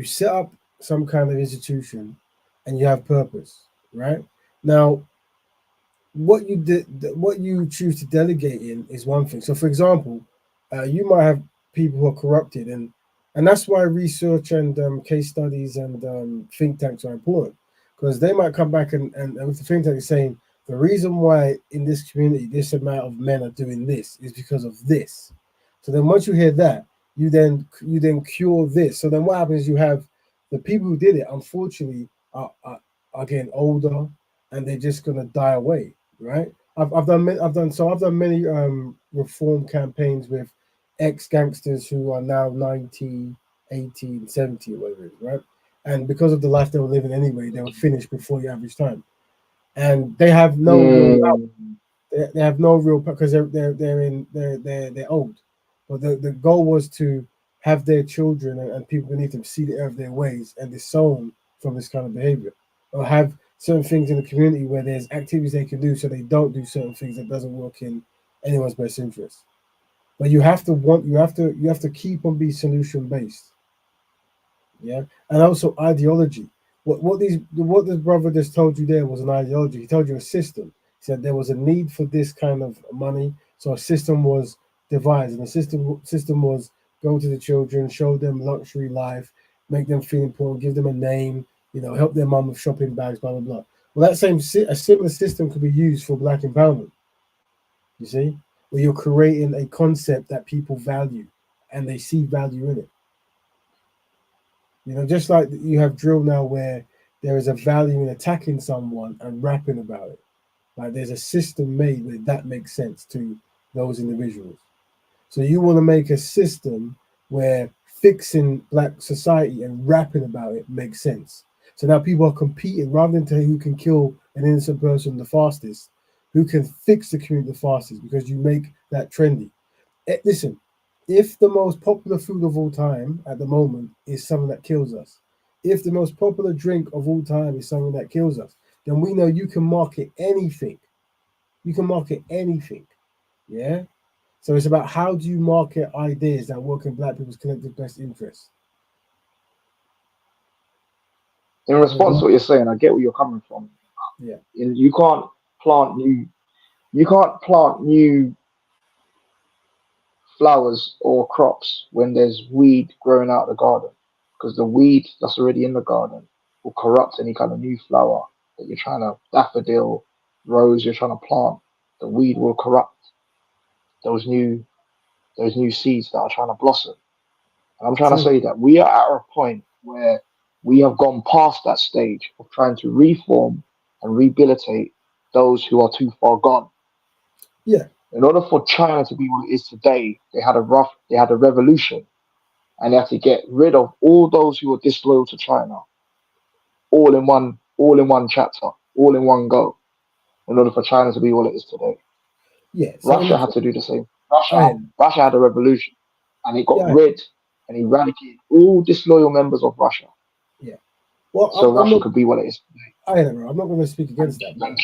set up some kind of institution, and you have purpose, right? Now, what you choose to delegate in is one thing. So, for example, you might have people who are corrupted, and that's why research and case studies and think tanks are important, because they might come back and with the think tank is saying the reason why in this community this amount of men are doing this is because of this. So then once you hear that, you then cure this. So then what happens? You have the people who did it, unfortunately, are getting older, and they're just gonna die away, right? I've done many reform campaigns with ex-gangsters who are now 90, 80, 70 or whatever it is, right? And because of the life they were living anyway, they were finished before the average time. And they have no real, they have no real, because they're old. But the goal was to have their children and people beneath them see the error of their ways and disown from this kind of behavior, or have certain things in the community where there's activities they can do so they don't do certain things that doesn't work in anyone's best interest. But you have to keep on being solution based, yeah, and also ideology. What this brother just told you there was an ideology. He told you a system. He said there was a need for this kind of money, so a system was devised, and the system was go to the children, show them luxury life, make them feel important, give them a name, help their mum with shopping bags, blah blah blah. Well, a similar system could be used for black empowerment. You see, where you're creating a concept that people value and they see value in it. Just like you have drill now where there is a value in attacking someone and rapping about it. Like there's a system made where that makes sense to those individuals. So you want to make a system where fixing black society and rapping about it makes sense. So now people are competing rather than tell who can kill an innocent person the fastest, who can fix the community the fastest, because you make that trendy. Listen, if the most popular food of all time at the moment is something that kills us, if the most popular drink of all time is something that kills us, then we know you can market anything. You can market anything. Yeah? So it's about how do you market ideas that work in black people's collective best interests. In response to what you're saying, I get where you're coming from. Yeah. You can't plant new flowers or crops when there's weed growing out of the garden, because the weed that's already in the garden will corrupt any kind of new flower that you're trying to daffodil, rose you're trying to plant, the weed will corrupt those new seeds that are trying to blossom. And I'm trying to say that we are at a point where we have gone past that stage of trying to reform and rehabilitate those who are too far gone. Yeah. In order for China to be what it is today, they had a revolution, and they had to get rid of all those who were disloyal to China, all in one chapter, all in one go, in order for China to be what it is today. Yeah. Russia had to do the same. I Russia had a revolution, and it got Yeah. rid and eradicated all disloyal members of Russia. Yeah. Well, So I'm Russia not. could be what it is today. I don't know. I'm not going to speak against that. And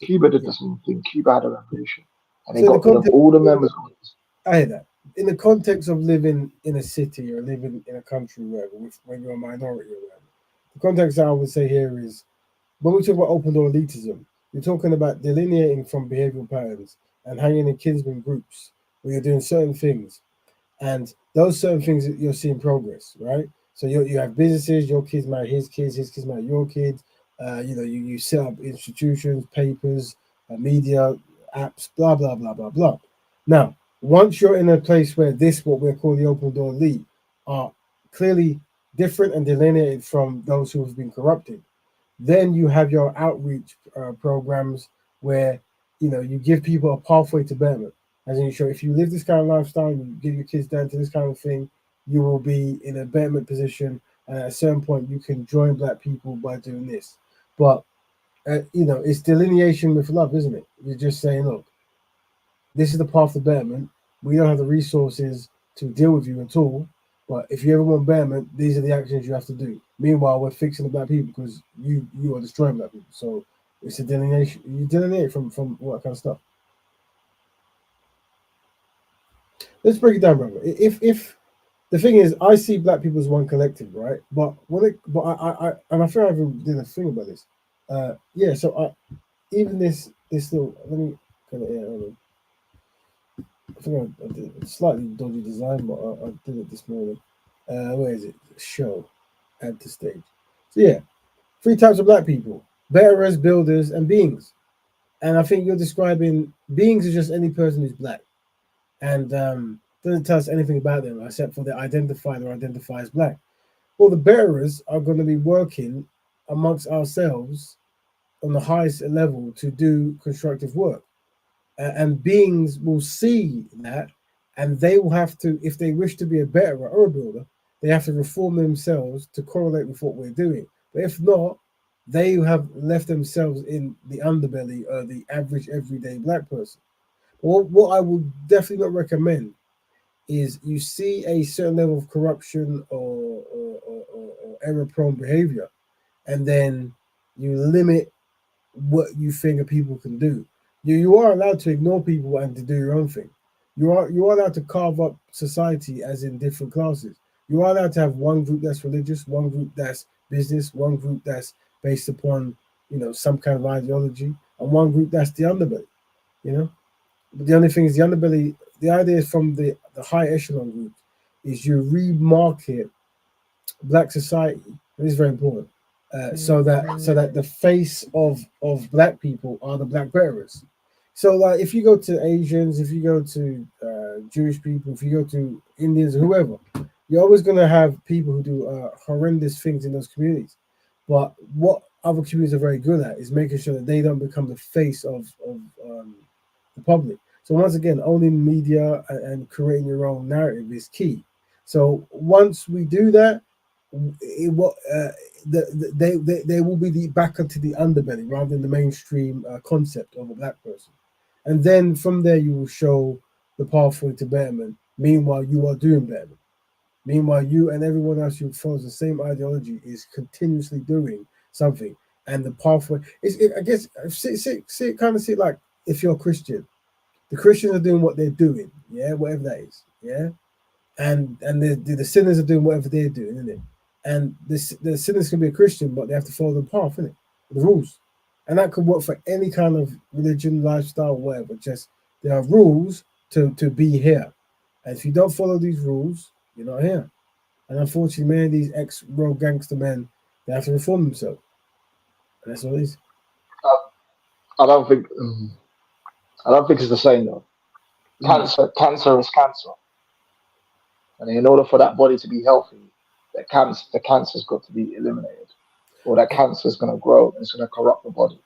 Cuba did the same thing. Cuba had a revolution, and they So in the got rid of context, all the members of it. I hear that. In the context of living in a city or living in a country wherever, when you're a minority or whatever, the context I would say here is when we talk about open door elitism, you're talking about delineating from behavioral patterns and hanging in kinsman groups where you're doing certain things, and those certain things that you're seeing progress, right? So you have businesses, your kids marry his kids marry your kids. You set up institutions, papers, media, apps, blah blah blah blah blah. Now, once you're in a place where this, what we're calling the open door elite, are clearly different and delineated from those who have been corrupted, then you have your outreach programs where you give people a pathway to betterment. As in, you show if you live this kind of lifestyle, you give your kids down to this kind of thing, you will be in a betterment position. And at a certain point, you can join Black people by doing this. But it's delineation with love, isn't it? You're just saying, look, this is the path to betterment. We don't have the resources to deal with you at all. But if you ever want betterment, these are the actions you have to do. Meanwhile, we're fixing the Black people because you are destroying Black people. So it's a delineation. You delineate from what kind of stuff. Let's break it down, brother. If the thing is, I see Black people as one collective, right? But I and I feel I even did a thing about this. Yeah. So even this little, let me kind of hold on. I think I did a slightly dodgy design, but I did it this morning. Where is it? Show, add to stage. So yeah, 3 types of Black people: betterers, builders, and beings. And I think you're describing beings as just any person who's Black, and doesn't tell us anything about them except for they identified or identify as Black. Well, the betterers are going to be working amongst ourselves on the highest level to do constructive work. And beings will see that, and they will have to, if they wish to be a betterer or a builder, they have to reform themselves to correlate with what we're doing. But if not, they have left themselves in the underbelly of the average everyday Black person. Well, what I would definitely not recommend is you see a certain level of corruption or error-prone behavior, and then you limit what you think people can do. You are allowed to ignore people and to do your own thing. You are allowed to carve up society as in different classes. You are allowed to have one group that's religious, one group that's business, one group that's based upon some kind of ideology, and one group that's the underbelly. But the only thing is the underbelly. The idea is from the high echelon group is you remarket Black society. And this is very important. So that the face of Black people are the Black betterers. So like if you go to Asians, if you go to Jewish people, if you go to Indians, whoever, you're always going to have people who do horrendous things in those communities. But what other communities are very good at is making sure that they don't become the face of the public. So once again, owning media and creating your own narrative is key. So once we do that, they will be back into the underbelly rather than the mainstream concept of a Black person. And then from there, you will show the pathway to betterment. Meanwhile, you are doing betterment. Meanwhile, you and everyone else who follows the same ideology is continuously doing something. And the pathway is, I guess, see it like if you're a Christian, the Christians are doing what they're doing, yeah, whatever that is, yeah. And the sinners are doing whatever they're doing, isn't it? And the sinners can be a Christian, but they have to follow the path, innit? The rules. And that could work for any kind of religion, lifestyle, whatever. Just there are rules to be here. And if you don't follow these rules, you're not here. And unfortunately, many of these ex-rogue gangster men, they have to reform themselves. And that's all it is. I don't think it's the same though. Cancer is cancer, and in order for that body to be healthy, the cancer's got to be eliminated, or that cancer is going to grow and it's going to corrupt the body.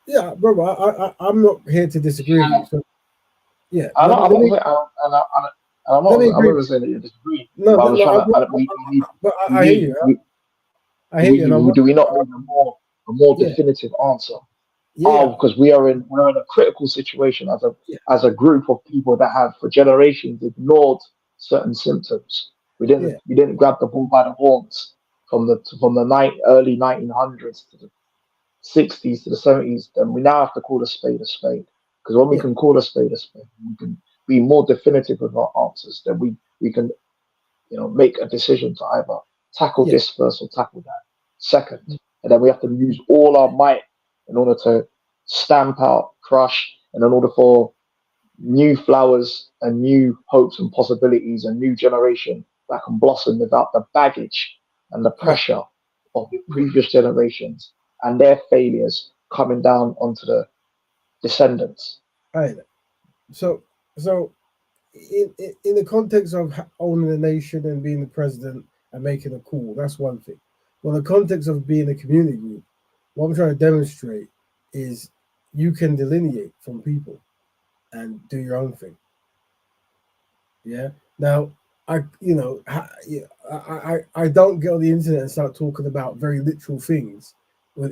Yeah, brother, I'm not here to disagree with you. So, yeah, I'm not let me agree. not saying that you disagree. No, But I no, was no, trying I'm to. not, but I hear you. I hear you, and I'm not. Do we not need a more Yeah, definitive answer? yeah, Because we're in a critical situation yeah, as a group of people that have for generations ignored certain symptoms. yeah, We didn't grab the bull by the horns from the early 1900s to the 60s to the 70s. Then we now have to call a spade a spade. Because when we yeah, can call a spade, we can be more definitive with our answers. Then we can make a decision to either tackle yeah, this first or tackle that second. And then we have to use all our might in order to stamp out, crush, and in order for new flowers and new hopes and possibilities and new generation that can blossom without the baggage and the yeah. pressure of the previous generations and their failures coming down onto the descendants. Right. So, so in the context of owning a nation and being the president and making a call, that's one thing. Well, in the context of being a community group, what I'm trying to demonstrate is you can delineate from people and do your own thing. Yeah. Now, I don't get on the internet and start talking about very literal things,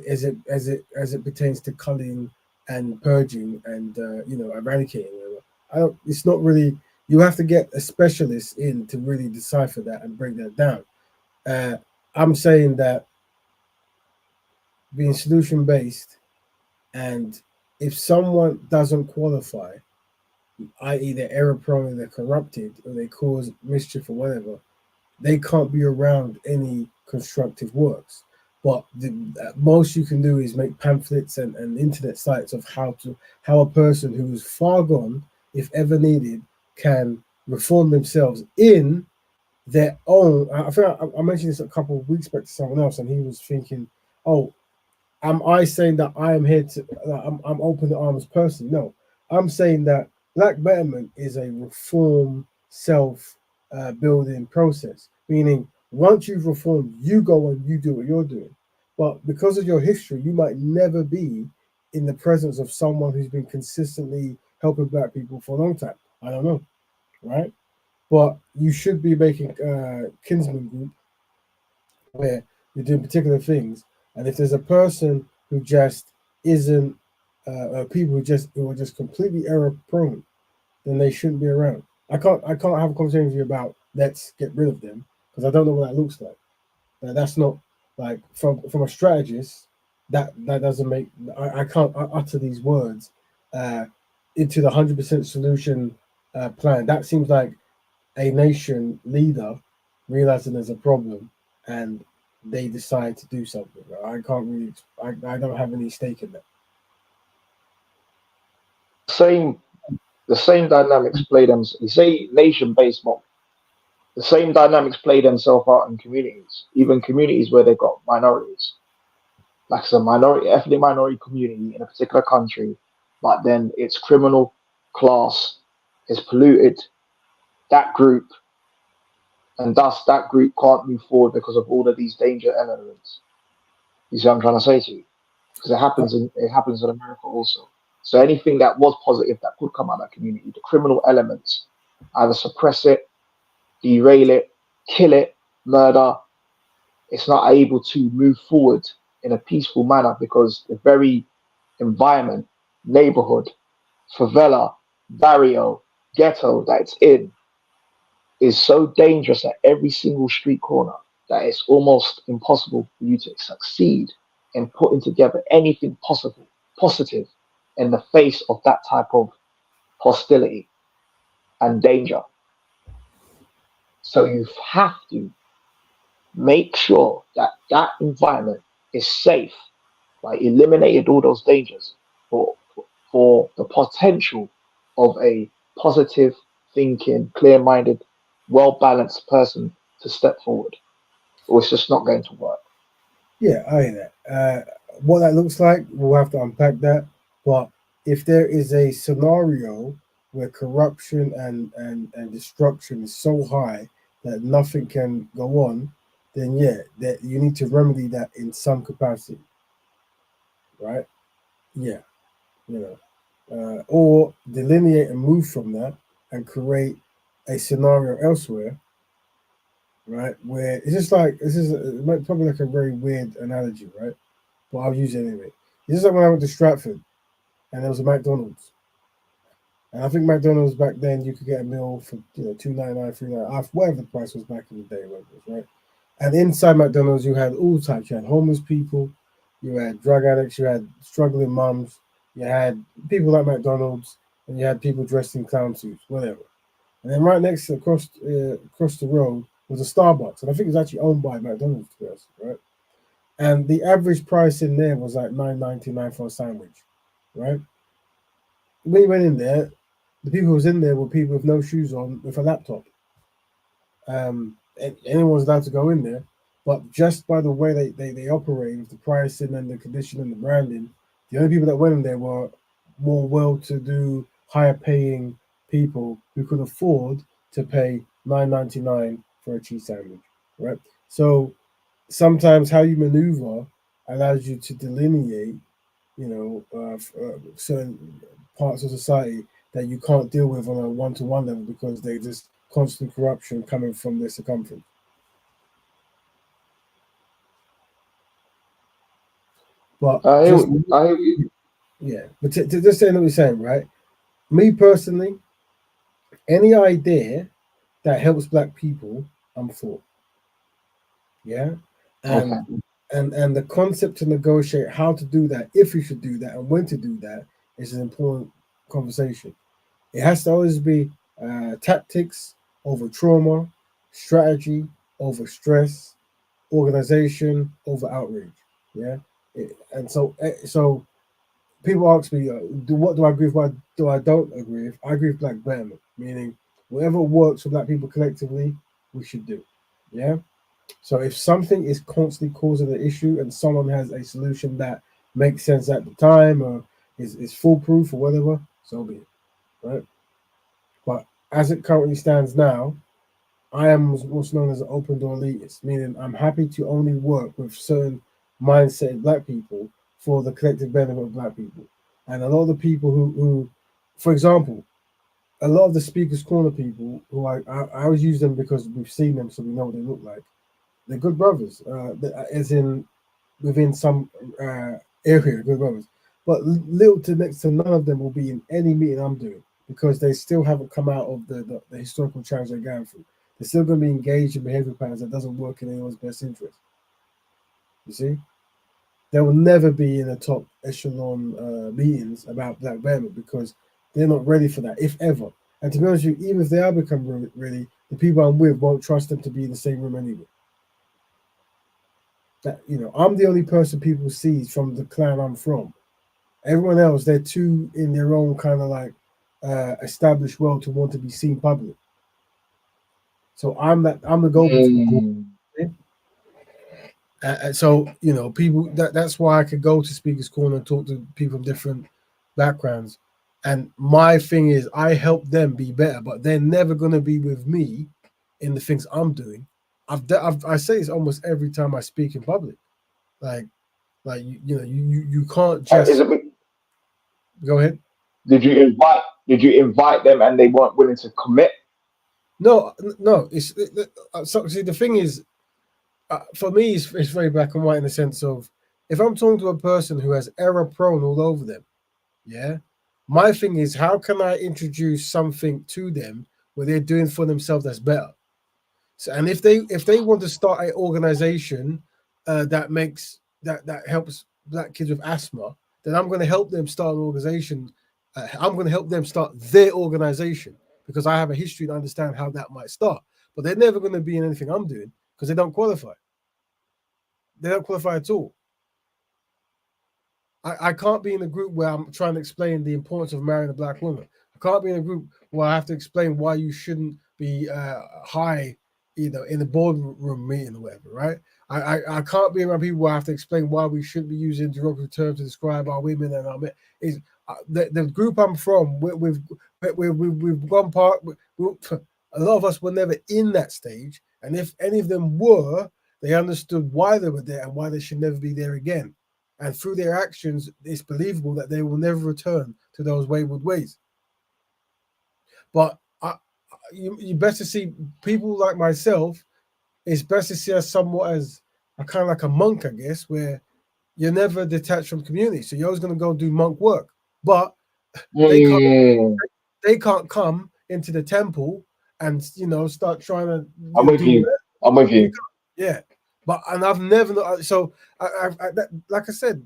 as it pertains to culling and purging and eradicating. I don't. It's not really. You have to get a specialist in to really decipher that and break that down. Uh, I'm saying that being solution based, and if someone doesn't qualify, i.e., they're error prone or they're corrupted or they cause mischief or whatever, they can't be around any constructive works. But the most you can do is make pamphlets and internet sites of how a person who is far gone, if ever needed, can reform themselves in their own. I think I mentioned this a couple of weeks back to someone else, and he was thinking, "Oh, am I saying that I am here to? I'm open to arms person? No, I'm saying that Black Betterment is a reform self building process. Meaning, once you've reformed, you go and you do what you're doing. But because of your history, you might never be in the presence of someone who's been consistently helping Black people for a long time. I don't know, right? But you should be making kinsman group where you're doing particular things. And if there's a person who just isn't, people who are just completely error prone, then they shouldn't be around. I can't have a conversation with you about let's get rid of them because I don't know what that looks like. That's not like from a strategist. That doesn't make. I can't utter these words into the 100% solution plan. That seems like a nation leader realizing there's a problem and they decide to do something. I can't really. I don't have any stake in that. The same dynamics play them. You say nation-based model. The same dynamics play themselves out in communities, even communities where they've got minorities. Like it's a ethnic minority community in a particular country, but then its criminal class is polluted that group, and thus that group can't move forward because of all of these danger elements. You see what I'm trying to say to you? Because it happens in America also. So anything that was positive that could come out of that community, the criminal elements, either suppress it, derail it, kill it, murder, it's not able to move forward in a peaceful manner because the very environment, neighborhood, favela, barrio, ghetto that it's in is so dangerous at every single street corner that it's almost impossible for you to succeed in putting together anything positive in the face of that type of hostility and danger. So you have to make sure that that environment is safe, like eliminated all those dangers for the potential of a positive thinking, clear-minded, well-balanced person to step forward, or it's just not going to work. Yeah, I hear that. What that looks like, we'll have to unpack that. But if there is a scenario where corruption and destruction is so high that nothing can go on, then yeah, that you need to remedy that in some capacity, right? Yeah, you or delineate and move from that and create a scenario elsewhere, right? Where it's just like probably like a very weird analogy, right? But I'll use it anyway. It's just like when I went to Stratford and there was a McDonald's. And I think McDonald's back then you could get a meal for $2.99, $3.99, whatever the price was back in the day, whatever it was, right? And inside McDonald's you had all types. You had homeless people, you had drug addicts, you had struggling mums, you had people like McDonald's, and you had people dressed in clown suits, whatever. And then right next to across the road was a Starbucks, and I think it was actually owned by McDonald's, to be honest, right? And the average price in there was like $9.99 for a sandwich, right? When you went in there, the people who was in there were people with no shoes on with a laptop. And anyone was allowed to go in there, but just by the way they operate with the pricing and the condition and the branding, the only people that went in there were more well-to-do, higher-paying people who could afford to pay $9.99 for a cheese sandwich, right? So sometimes how you maneuver allows you to delineate, certain parts of society that you can't deal with on a one-to-one level because they just constant corruption coming from their circumference. But yeah, but to just saying what you're saying, right? Me personally, any idea that helps black people, I'm for. Yeah, and and the concept to negotiate how to do that, if you should do that, and when to do that is an important conversation. It has to always be tactics over trauma, strategy over stress, organization over outrage. Yeah, and so people ask me, what do I agree with? What do I don't agree with? I agree with Black Betterment, meaning whatever works for Black people collectively, we should do. Yeah. So if something is constantly causing an issue and someone has a solution that makes sense at the time or is foolproof or whatever, so be it. Right. But as it currently stands now, I am what's known as an open door elitist, meaning I'm happy to only work with certain mindset black people for the collective benefit of black people. And a lot of the people who for example, a lot of the speakers corner people who I always use them because we've seen them so we know what they look like. They're good brothers, as in within some area, good brothers. But little to next to none of them will be in any meeting I'm doing because they still haven't come out of the historical challenge they're going through. They're still going to be engaged in behavior patterns that doesn't work in anyone's best interest. You see? They will never be in the top echelon meetings about Black Betterment because they're not ready for that, if ever. And to be honest with you, even if they are becoming ready, the people I'm with won't trust them to be in the same room anyway. That I'm the only person people see from the clan I'm from. Everyone else, they're too in their own kind of like established world to want to be seen public. So I'm the go-between. So people that's why I could go to Speaker's Corner and talk to people from different backgrounds. And my thing is, I help them be better, but they're never going to be with me in the things I'm doing. I say this almost every time I speak in public. Like you can't just go ahead. Did you invite them and they weren't willing to commit? No. So see, the thing is, for me, it's very black and white in the sense of if I'm talking to a person who has error prone all over them, yeah, my thing is how can I introduce something to them where they're doing for themselves that's better. So, and if they want to start an organization that helps black kids with asthma, then I'm going to help them start an organization. I'm going to help them start their organization because I have a history to understand how that might start. But they're never going to be in anything I'm doing because they don't qualify. They don't qualify at all. I can't be in a group where I'm trying to explain the importance of marrying a black woman. I can't be in a group where I have to explain why you shouldn't be high, in the boardroom meeting or whatever, right? I can't be around people where I have to explain why we shouldn't be using derogatory terms to describe our women and our men. Is the group I'm from? We've gone part. A lot of us were never in that stage, and if any of them were, they understood why they were there and why they should never be there again. And through their actions, it's believable that they will never return to those wayward ways. But you best to see people like myself. It's best to see us somewhat as a kind of like a monk, I guess, where you're never detached from community. So you're always going to go do monk work, but they can't come into the temple and start trying to. I'm with you. I'm with you. Yeah, but I've never. So like I said,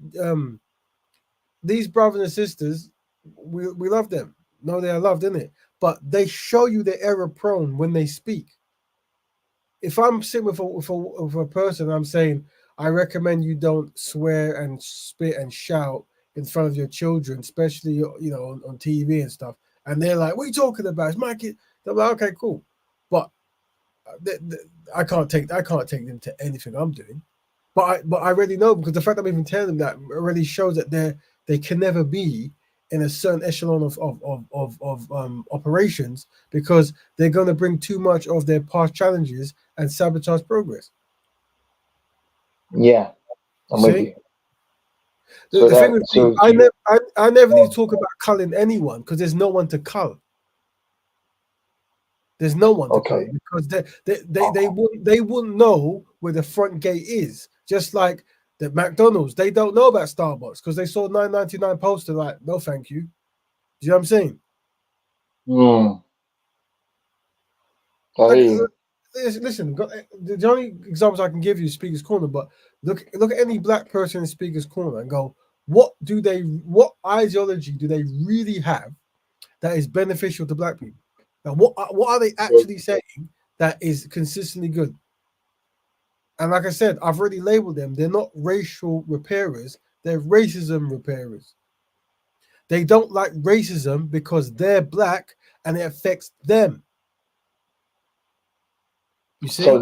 these brothers and sisters, we love them. No, they are loved, innit? But they show you they're error prone when they speak. If I'm sitting with a person, I'm saying, I recommend you don't swear and spit and shout in front of your children, especially on TV and stuff. And they're like, "What are you talking about? It's my kid." I'm like, "Okay, cool," but I can't take them to anything I'm doing. But I already know, because the fact I'm even telling them that already shows that they can never be in a certain echelon of operations, because they're going to bring too much of their past challenges and sabotage progress. Yeah, I'm with you. The thing with me, I never need to talk about culling anyone, because there's no one to cull. There's no one to cull, because they wouldn't know where the front gate is. Just like the McDonald's, they don't know about Starbucks because they saw $9.99 poster, like, no thank you. Do you know what I'm saying? Listen, the only examples I can give you is Speaker's Corner, but look at any black person in Speaker's Corner and go, what ideology do they really have that is beneficial to black people? Now, what are they actually saying that is consistently good? And like I said, I've already labeled them. They're not racial repairers. They're racism repairers. They don't like racism because they're black and it affects them. You see? So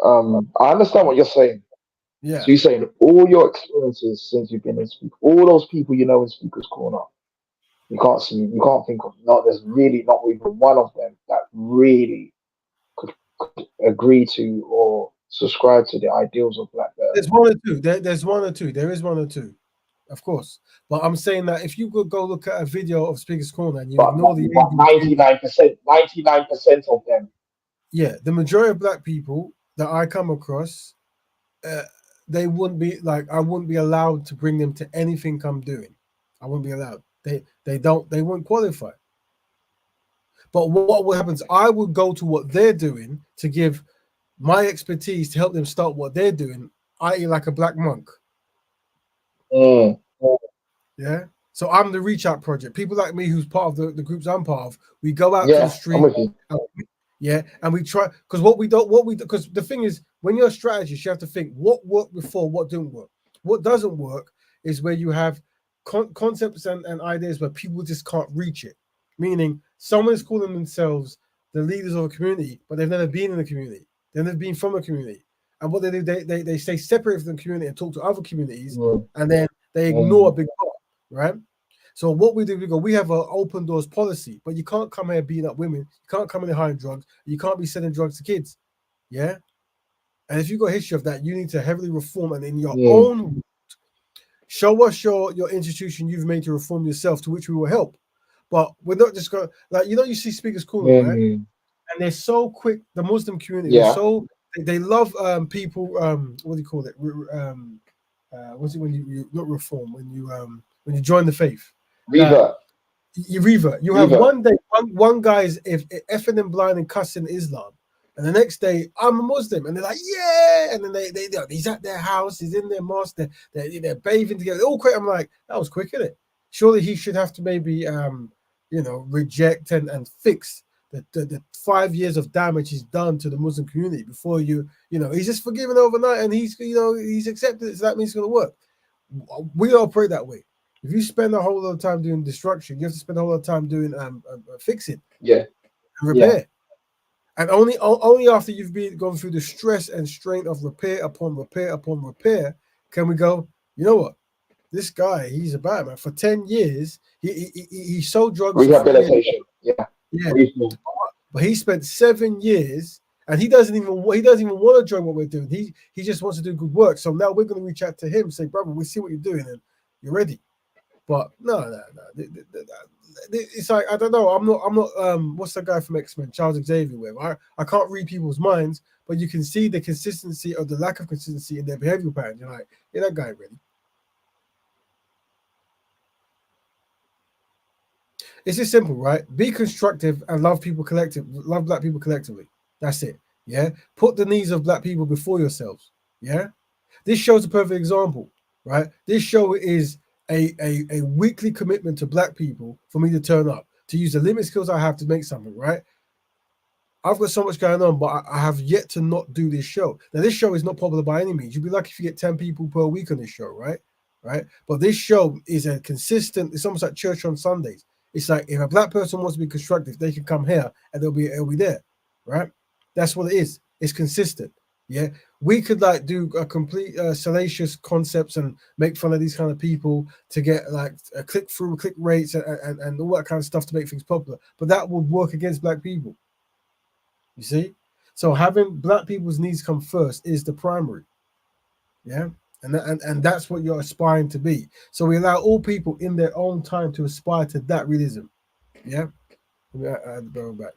I understand what you're saying. Yeah. So you're saying all your experiences since you've been in Speaker, all those people you know in Speaker's Corner, you can't think of, there's really not even one of them that really could agree to or subscribe to the ideals of black Betterment. There's one or two. There's one or two. There is one or two, of course. But I'm saying that if you could go look at a video of Speaker's Corner and you ignore the 99% of them. Yeah, the majority of black people that I come across, they wouldn't be like, I wouldn't be allowed to bring them to anything I'm doing. I wouldn't be allowed. They wouldn't qualify. But what happens? I would go to what they're doing to give my expertise to help them start what they're doing, i.e., like a black monk. Yeah. So I'm the Reach Out Project. People like me, who's part of the groups I'm part of, we go out to the street. And we try, because because the thing is, when you're a strategist, you have to think what worked before, what didn't work. What doesn't work is where you have concepts and ideas where people just can't reach it. Meaning, someone is calling themselves the leaders of a community, but they've never been in a community. They've never been from a community. And what they do, they stay separate from the community and talk to other communities, and then they ignore a big part, right? So what we do, we have an open doors policy, but you can't come here beating up women. You can't come in here hiding drugs. You can't be selling drugs to kids. Yeah. And if you've got a history of that, you need to heavily reform, and in your own, show us your institution you've made to reform yourself, to which we will help. But we're not just going, like, you see Speaker's Corner, right? And they're so quick, the Muslim community, they love people, what do you call it? What's it when you not reform, when you join the faith? Revert. You revert. You have one day, one guy's effing and blind and cussing Islam, and the next day I'm a Muslim, and they're like, yeah, and then they he's at their house, he's in their mosque, they're bathing together, all quick. I'm like, that was quick, isn't it? Surely he should have to maybe reject and fix the 5 years of damage he's done to the Muslim community before he's just forgiven overnight and he's accepted it, so that means it's going to work. We operate that way. If you spend a whole lot of time doing destruction, you have to spend a whole lot of time doing fixing, and repair. And only after you've gone through the stress and strain of repair upon repair upon repair can we go, you know what? This guy, he's a bad man. For 10 years, he sold drugs for 4 years. Rehabilitation. Yeah. Yeah. But he spent 7 years and he doesn't even want to join what we're doing. He just wants to do good work. So now we're going to reach out to him and say, brother, we see what you're doing and you're ready. But no. It's like, I don't know. I'm not what's the guy from X-Men, Charles Xavier, where I can't read people's minds, but you can see the consistency or the lack of consistency in their behavioral patterns. You're like, yeah, that guy ready. It's just simple, right? Be constructive and love black people collectively. That's it. Yeah. Put the needs of black people before yourselves. Yeah. This show's a perfect example, right? This show is a weekly commitment to black people for me to turn up, to use the limited skills I have to make something, right? I've got so much going on, but I have yet to not do this show. Now, this show is not popular by any means. You'd be lucky if you get 10 people per week on this show, right? Right. But this show is a consistent, it's almost like church on Sundays. It's like if a black person wants to be constructive, they can come here and it'll be there, right? That's what it is. It's consistent. Yeah, we could like do a complete salacious concepts and make fun of these kind of people to get like a click rates and all that kind of stuff to make things popular. But that would work against black people. You see, so having black people's needs come first is the primary. Yeah. And that's what you're aspiring to be. So we allow all people in their own time to aspire to that realism. Yeah. Let me add the barrel back.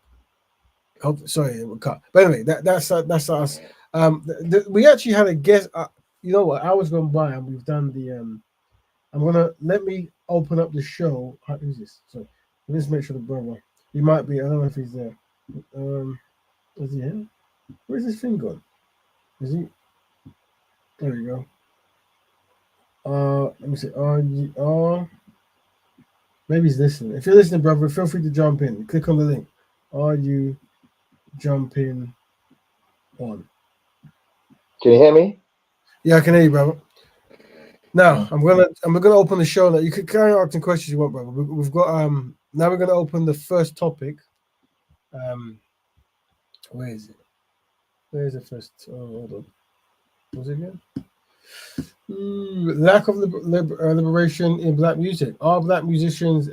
Sorry, it will cut. But anyway, that's us. We actually had a guest. You know what? Hours gone by, and we've done the. Let me open up the show. Who's this? So let's make sure the brother. He might be. I don't know if he's there. Is he here? Where's this thing gone? Is he? There we go. Let me see. Maybe he's listening. If you're listening, brother, feel free to jump in. Click on the link. Are you jumping on? Can you hear me? Yeah, I can hear you, brother. Now I'm gonna open the show. Now you can carry on asking questions you want, brother. We've got now we're gonna open the first topic. Where is it? Where is the first? Oh, hold on. What's it again? Lack of liberation in black music. Are black musicians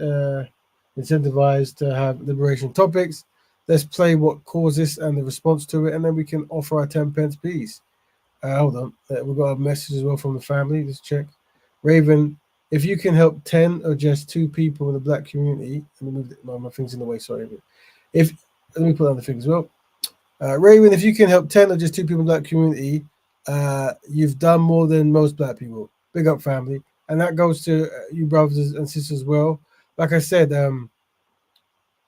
incentivized to have liberation topics? Let's play what caused this and the response to it, and then we can offer our 10 pence piece. Hold on. We've got a message as well from the family. Let's check. Raven, if you can help 10 or just 2 people in the black community, let me move my things in the way, sorry. Let me put on the thing as well. Raven, if you can help 10 or just 2 people in the black community, you've done more than most black people. Big up, family. And that goes to you brothers and sisters as well. Like I said,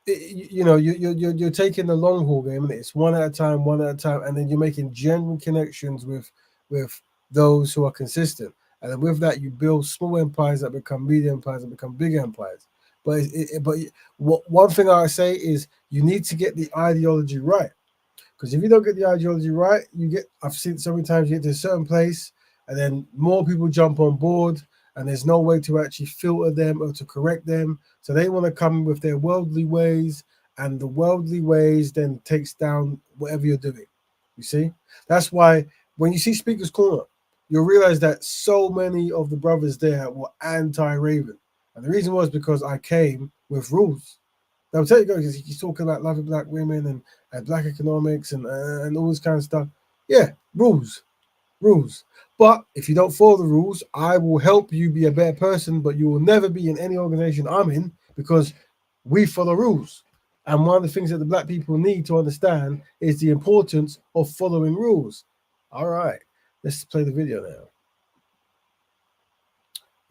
you're taking the long haul game, and it's one at a time, and then you're making genuine connections with those who are consistent. And then with that, you build small empires that become medium empires and become big empires. But one thing I say is you need to get the ideology right. Because if you don't get the ideology right, I've seen so many times you get to a certain place and then more people jump on board and there's no way to actually filter them or to correct them. So they want to come with their worldly ways, and the worldly ways then takes down whatever you're doing. You see? That's why when you see Speaker's Corner, you'll realize that so many of the brothers there were anti-Raven. And the reason was because I came with rules. I'll tell you guys, he's talking about loving black women and black economics and all this kind of stuff. Yeah, rules. But if you don't follow the rules, I will help you be a better person, but you will never be in any organization I'm in because we follow rules. And one of the things that the black people need to understand is the importance of following rules. All right, let's play the video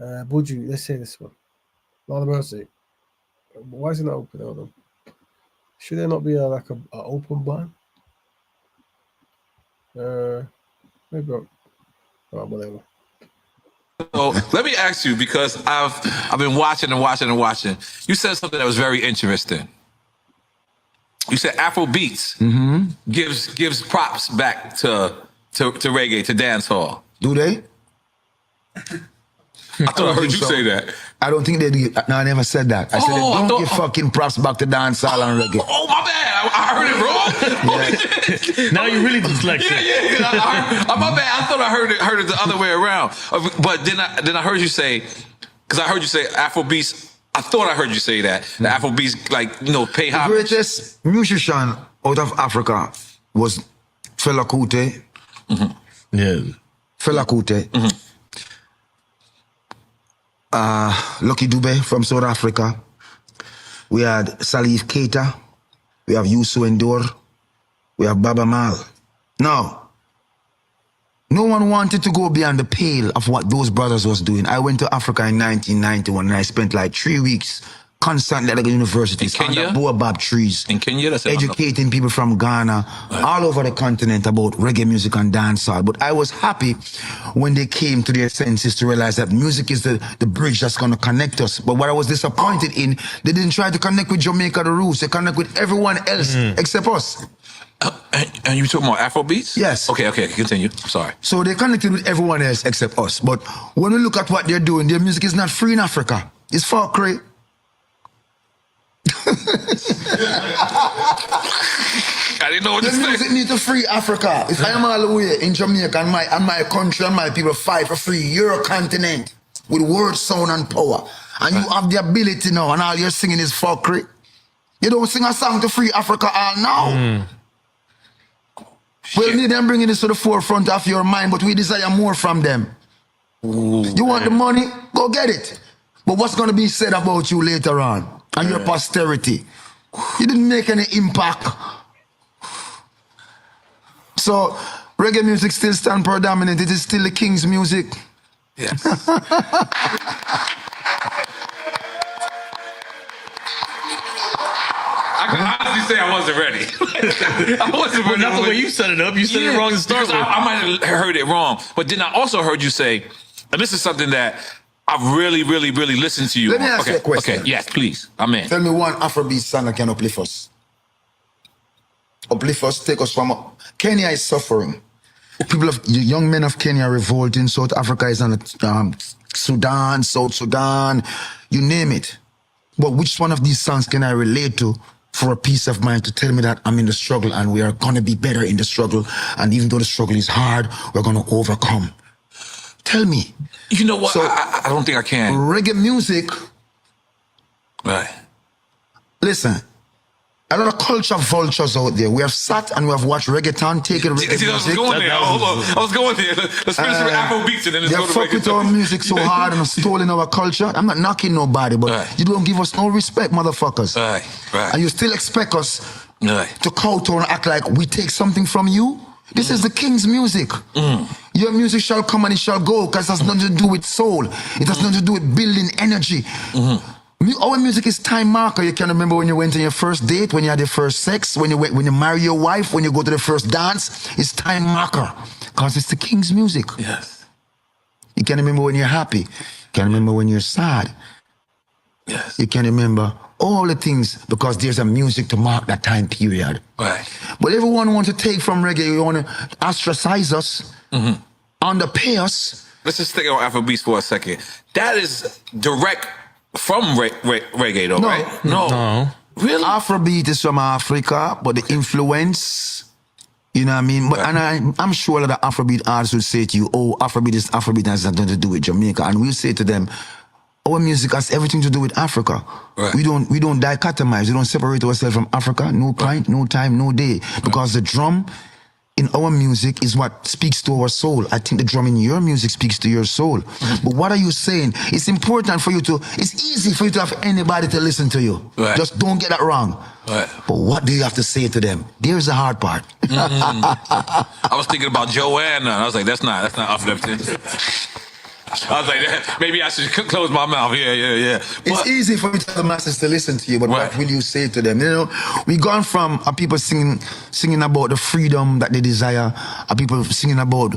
now. Buju, let's say this one. Lord of mercy. Why is it not open? Hold on. Should there not be a open button? Maybe. Oh, whatever. So let me ask you, because I've been watching. You said something that was very interesting. You said Afro beats gives props back to reggae, to dance hall. Do they? I thought I heard you say that. I don't think they do. No, I never said that. I said they don't give fucking props back to dancehall and reggae. Oh, my bad. I heard it wrong. Now you really dyslexic. Yeah. My bad. I thought I heard it the other way around. But then I heard you say, because I heard you say Afrobeats. I thought I heard you say that. The Afrobeats, like, pay homage. The greatest musician out of Africa was Fela Kuti. Yeah. Fela Kuti. Lucky Dube from South Africa. We had Salif Keita. We have Youssou N'Dour. We have Baba Mal. Now, no one wanted to go beyond the pale of what those brothers was doing. I went to Africa in 1991 and I spent like 3 weeks constantly at the universities under baobab trees. In Kenya? That's educating people from Ghana, all over the continent about reggae music and dancehall. But I was happy when they came to their senses to realize that music is the bridge that's going to connect us. But what I was disappointed in, they didn't try to connect with Jamaica the Roots. They connect with everyone else except us. And you talking about Afrobeats? Yes. Okay, continue. Sorry. So they connected with everyone else except us. But when we look at what they're doing, their music is not free in Africa. It's fuckery. I didn't know what to say. The music need to free Africa. If I am all the way in Jamaica and my country and my people fight for free your continent with word, sound and power, and you have the ability now and all you're singing is fuckery, you don't sing a song to free Africa all now. We'll need them bringing this to the forefront of your mind, but we desire more from them. You want the money? Go get it. But what's going to be said about you later on and your posterity? You didn't make any impact. So reggae music still stands predominant. It is still the king's music. Yes. I can honestly say I wasn't ready. I wasn't ready. Not the way you set it up. You set it wrong to start with. I might have heard it wrong. But then I also heard you say, and this is something that I've really listened to you. Let me ask you a question. Okay, yes, please. I'm in. Tell me one Afrobeat song that can uplift us. Uplift us, take us from... Kenya is suffering. The young men of Kenya are revolting. South Africa is on Sudan, South Sudan, you name it. But which one of these songs can I relate to for a peace of mind to tell me that I'm in the struggle and we are going to be better in the struggle, and even though the struggle is hard, we're going to overcome? Tell me. You know what? So, I don't think I can. Reggae music. Right. Listen, a lot of culture vultures out there. We have sat and we have watched reggaeton taking reggae music. I was going there. Hold on. I was going there. Let's finish with Afrobeats and then let's go to fuck with our music so hard and stolen our culture. I'm not knocking nobody, but you don't give us no respect, motherfuckers. Right. And you still expect us to kowtow and act like we take something from you? This is the king's music. Your music shall come and it shall go, because it has nothing to do with soul. It has nothing to do with building energy. Our music is time marker. You can remember when you went on your first date, when you had your first sex, when you marry your wife, when you go to the first dance. It's time marker, because it's the king's music. Yes. You can remember when you're happy. You can remember when you're sad. Yes. You can remember all the things, because there's a music to mark that time period. Right. But everyone wants to take from reggae. You want to ostracize us, underpay us. Let's just stick on Afrobeats for a second. That is direct from reggae, though, right? No. Really? Afrobeat is from Africa, but the influence, you know what I mean? But and I'm sure that the Afrobeat artists will say to you, oh, Afrobeat has nothing to do with Jamaica. And we'll say to them, our music has everything to do with Africa. Right. We don't dichotomize. We don't separate ourselves from Africa. No point, no time, no day. Because the drum in our music is what speaks to our soul. I think the drum in your music speaks to your soul. But what are you saying? It's important for you to, it's easy for you to have anybody to listen to you. Right. Just don't get that wrong. Right. But what do you have to say to them? There's the hard part. I was thinking about Joanna. I was like, that's not uplifting. I was like, maybe I should close my mouth. Yeah. It's easy for you to tell the masses to listen to you, but what will you say to them? You know, we gone from people singing about the freedom that they desire, people singing about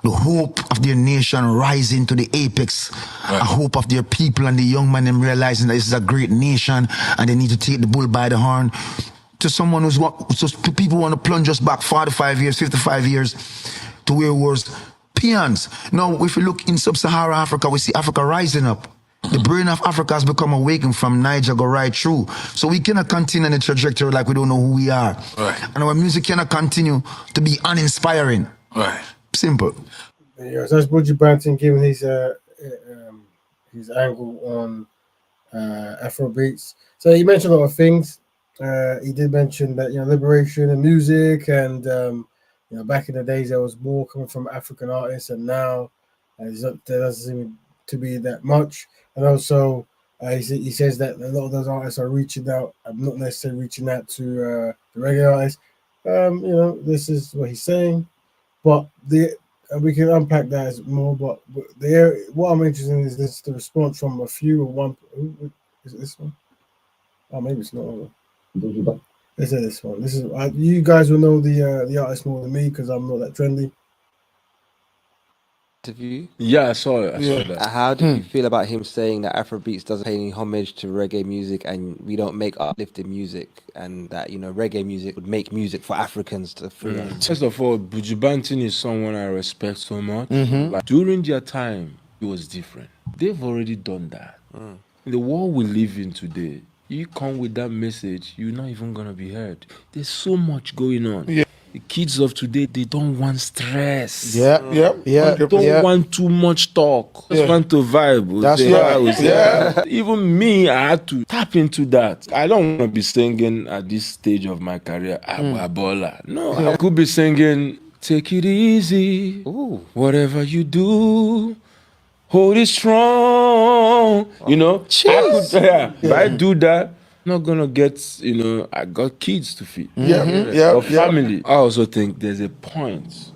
the hope of their nation rising to the apex, a hope of their people and the young man them realizing that this is a great nation and they need to take the bull by the horn, to someone who's people want to plunge us back 45 years, 55 years to where it was Europeans. Now, if we look in sub-Saharan Africa, we see Africa rising up. The brain of Africa has become awakened from Niger, go right through. So we cannot continue on the trajectory like we don't know who we are. Right. And our music cannot continue to be uninspiring. Right. Simple. Yeah, so that's Buju Banton giving his angle on Afrobeats. So he mentioned a lot of things. He did mention that liberation and music, and back in the days there was more coming from African artists, and now there doesn't seem to be that much. And also, he says that a lot of those artists are reaching out. I'm not necessarily reaching out to the reggae artists. This is what he's saying, but we can unpack that as more. But what I'm interested in is the response from a few or one. Is it this one? Oh, maybe it's not. Is it this one? This is you guys will know the artist more than me because I'm not that trendy. Interview. Yeah, I saw it. I saw that. How do you feel about him saying that Afrobeats doesn't pay any homage to reggae music and we don't make uplifting music, and that reggae music would make music for Africans to free us? First of all, Buju Banton is someone I respect so much. Like, during their time, it was different. They've already done that. In the world we live in today, you come with that message, you're not even gonna be heard. There's so much going on. Yeah. The kids of today, they don't want stress. They don't want too much talk. Just want to vibe. That's right. Yeah. Even me, I had to tap into that. I don't want to be singing at this stage of my career, Abola. No, I could be singing, take it easy. Ooh. Whatever you do, hold it strong. If I do that, not gonna get, I got kids to feed. Family. I also think there's a point.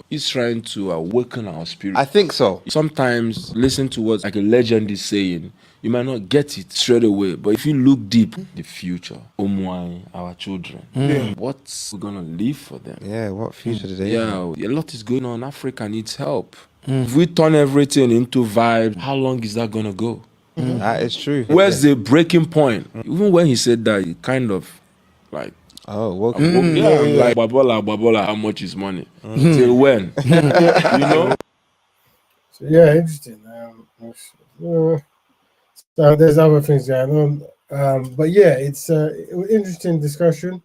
He's trying to awaken our spirit. I think so. Sometimes listen to what like a legend is saying. You might not get it straight away, but if you look deep, the future, our children, what's we're gonna leave for them? Yeah, what future do they have? A lot is going on. Africa needs help. If we turn everything into vibes, how long is that gonna go? That is true. Where's the breaking point? Even when he said that, he kind of like, I'm like, Babola, how much is money? Till when? So, interesting. So there's other things going on, but it's an interesting discussion.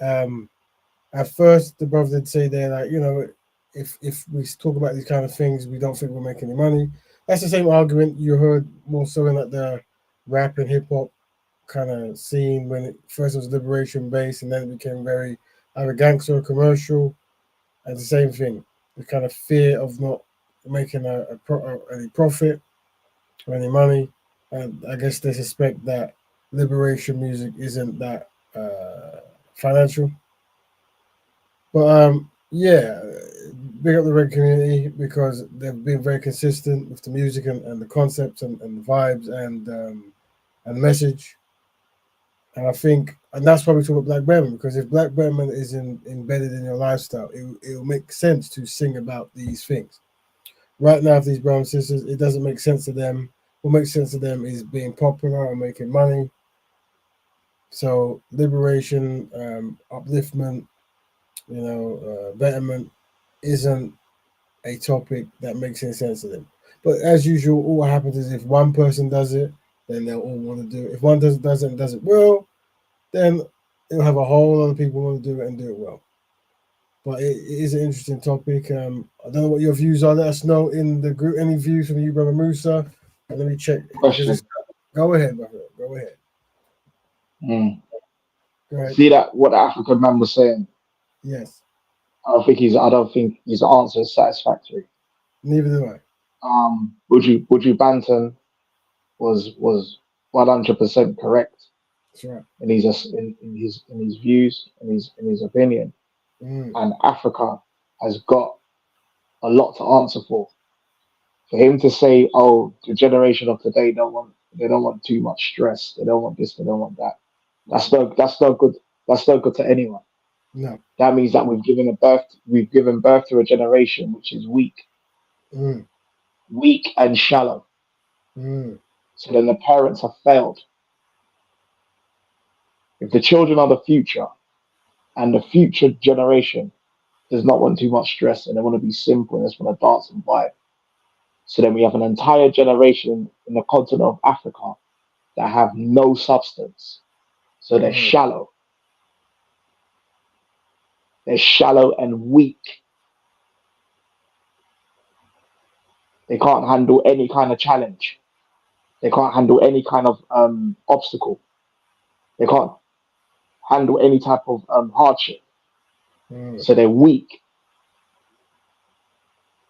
At first, the brother did say there, like, if we talk about these kind of things, we don't think we'll make any money. That's the same argument you heard more so in like the rap and hip hop kind of scene when it first was liberation based and then it became very either gangster or commercial. And the same thing, the kind of fear of not making any profit or any money. And I guess they suspect that liberation music isn't that financial. But big up the reggae community because they've been very consistent with the music and the concepts and the vibes and the message. And I think, and that's why we talk about Black Betterment, because if Black Betterment is embedded in your lifestyle, it will make sense to sing about these things. Right now, if these brown sisters, it doesn't make sense to them. What makes sense to them is being popular and making money. So liberation, upliftment, betterment isn't a topic that makes any sense to them. But as usual, all what happens is if one person does it, then they'll all want to do it. If one does it well, then it'll have a whole lot of people want to do it and do it well. But it is an interesting topic. I don't know what your views are. Let us know in the group. Any views from you, Brother Musa? And let me check. Go ahead, brother. Go ahead. Go ahead. See that what the African man was saying? Yes. I don't think his answer is satisfactory. Neither do I. Buju Banton was 100% correct. That's right. In his views, in his opinion. And Africa has got a lot to answer for. For him to say, "Oh, the generation of today they don't want too much stress. They don't want this. They don't want that." That's no good. That's no good to anyone. No. That means that we've given birth to a generation which is weak, weak and shallow. So then the parents have failed. If the children are the future, and the future generation does not want too much stress, and they want to be simple and just want to dance and vibe. So then we have an entire generation in the continent of Africa that have no substance. So they're shallow. They're shallow and weak. They can't handle any kind of challenge. They can't handle any kind of obstacle. They can't handle any type of hardship. So they're weak.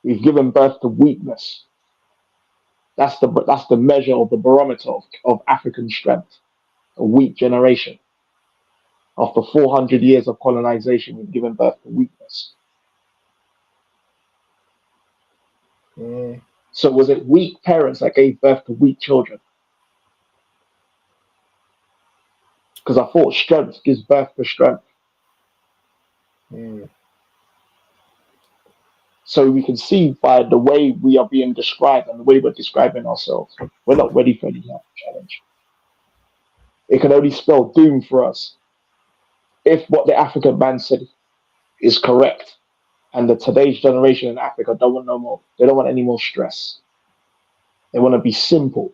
We've given birth to weakness. That's the measure of the barometer of African strength. A weak generation. After 400 years of colonization, we've given birth to weakness. So was it weak parents that gave birth to weak children? Because I thought strength gives birth to strength. So we can see by the way we are being described and the way we're describing ourselves, we're not ready for any type of challenge. It can only spell doom for us if what the African man said is correct, and the today's generation in Africa don't want no more. They don't want any more stress. They want to be simple.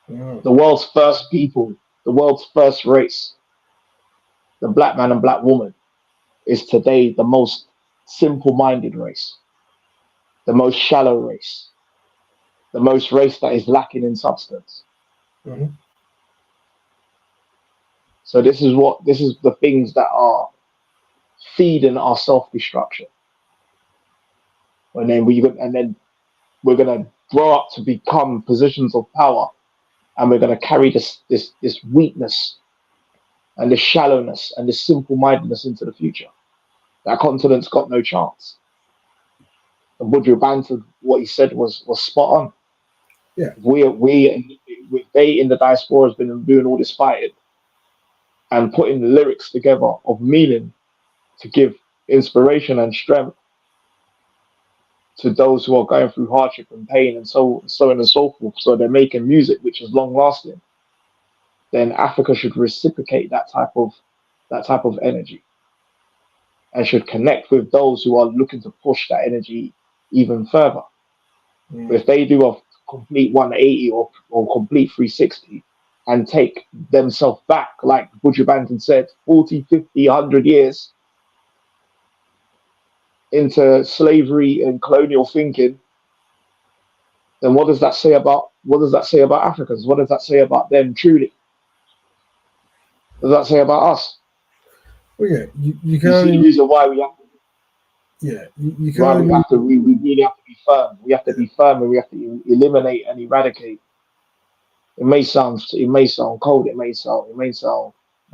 The world's first people, the world's first race, the black man and black woman, is today the most simple-minded race, the most shallow race, the most race that is lacking in substance. So this is the things that are feeding our self-destruction. And then we're gonna grow up to become positions of power, and we're gonna carry this weakness and this shallowness and this simple-mindedness into the future. That continent's got no chance. And Buju Banton, what he said was spot on. Yeah, they in the diaspora has been doing all this fighting and putting the lyrics together of meaning to give inspiration and strength to those who are going through hardship and pain and so on and so forth. So they're making music which is long lasting. Then Africa should reciprocate that type of energy and should connect with those who are looking to push that energy even further. If they do a complete 180 or complete 360 and take themselves back, like Buju Banton said, 40, 50, 100 years into slavery and colonial thinking, then what does that say about Africans? What does that say about them truly? What does that say about us? Well, yeah, you can You see only, the reason why we have to. yeah, you can Why only, we really have to be firm. We have to be firm, and we have to eliminate and eradicate. It may sound cold. It may sound.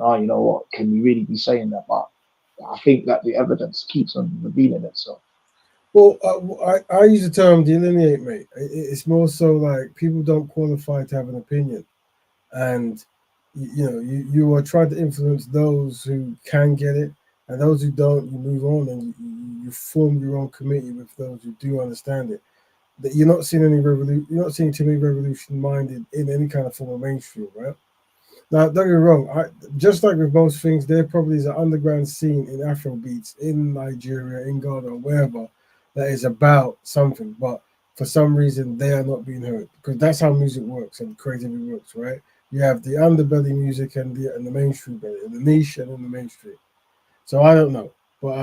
Oh, you know what? Can you really be saying that? But I think that the evidence keeps on revealing itself. Well, I use the term delineate, mate. It's more so like people don't qualify to have an opinion, and you are trying to influence those who can get it, and those who don't, you move on and you form your own committee with those who do understand it. That you're not seeing you're not seeing too many revolution-minded in any kind of form of mainstream, right? Now, don't get me wrong. Just like with most things, there probably is an underground scene in Afro beats in Nigeria, in Ghana, or wherever that is about something. But for some reason, they are not being heard because that's how music works and creativity works, right? You have the underbelly music and the mainstream belly, and the niche and then the mainstream. So I don't know, but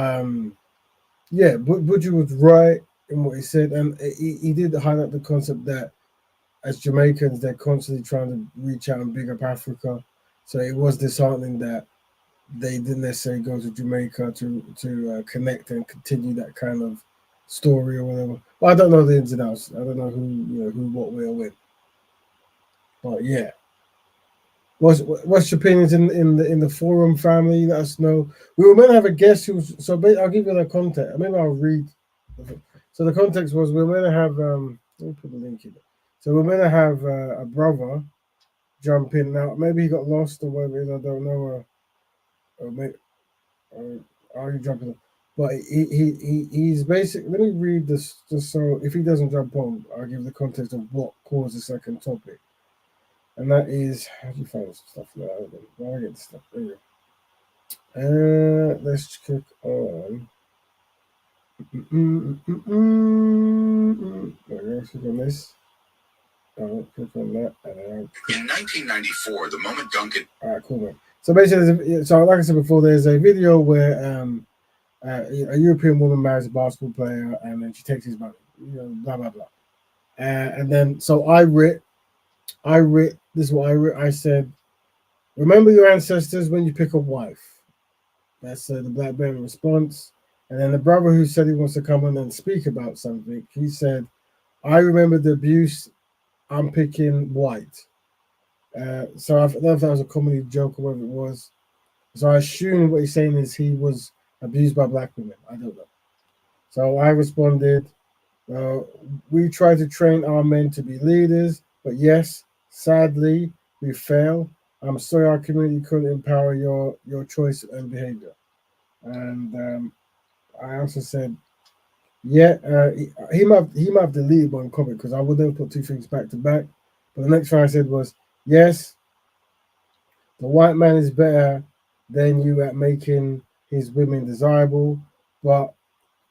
yeah, Buju was right in what he said, and he did highlight the concept that as Jamaicans, they're constantly trying to reach out and big up Africa. So it was disheartening that they didn't necessarily go to Jamaica to connect and continue that kind of story or whatever. But I don't know the ins and outs. I don't know who, what, where, when. But yeah, what's your opinions in the forum, family? Let us know. We were meant to have a guest who was, so I'll give you the context. Maybe I'll read. So the context was we were meant to have. Let me put the link in. So we're going to have a brother jump in now. Maybe he got lost or whatever. I don't know. Or maybe, are you jumping in? But he's basically. Let me read this just so if he doesn't jump on, I'll give the context of what caused the second topic. And that is, how do you find this stuff now? Where I get this stuff? There you Let's click on. Let's click on this. Click on that. In 1994, the moment Duncan. All right, cool, man. So basically, so like I said before, there's a video where a European woman marries a basketball player, and then she takes his money. Blah blah blah. And then so I writ. This is what I writ. I said, remember your ancestors when you pick a wife. That's the Black Bear response. And then the brother who said he wants to come on and speak about something, he said, I remember the abuse, I'm picking white. So I don't know if that was a comedy joke or whatever it was. So I assume what he's saying is he was abused by black women. I don't know. So I responded, we try to train our men to be leaders, but yes, sadly, we fail. I'm sorry our community couldn't empower your choice and behavior. And I also said, yeah, he might have deleted one comment because I would never put two things back to back. But the next thing I said was, yes, the white man is better than you at making his women desirable, but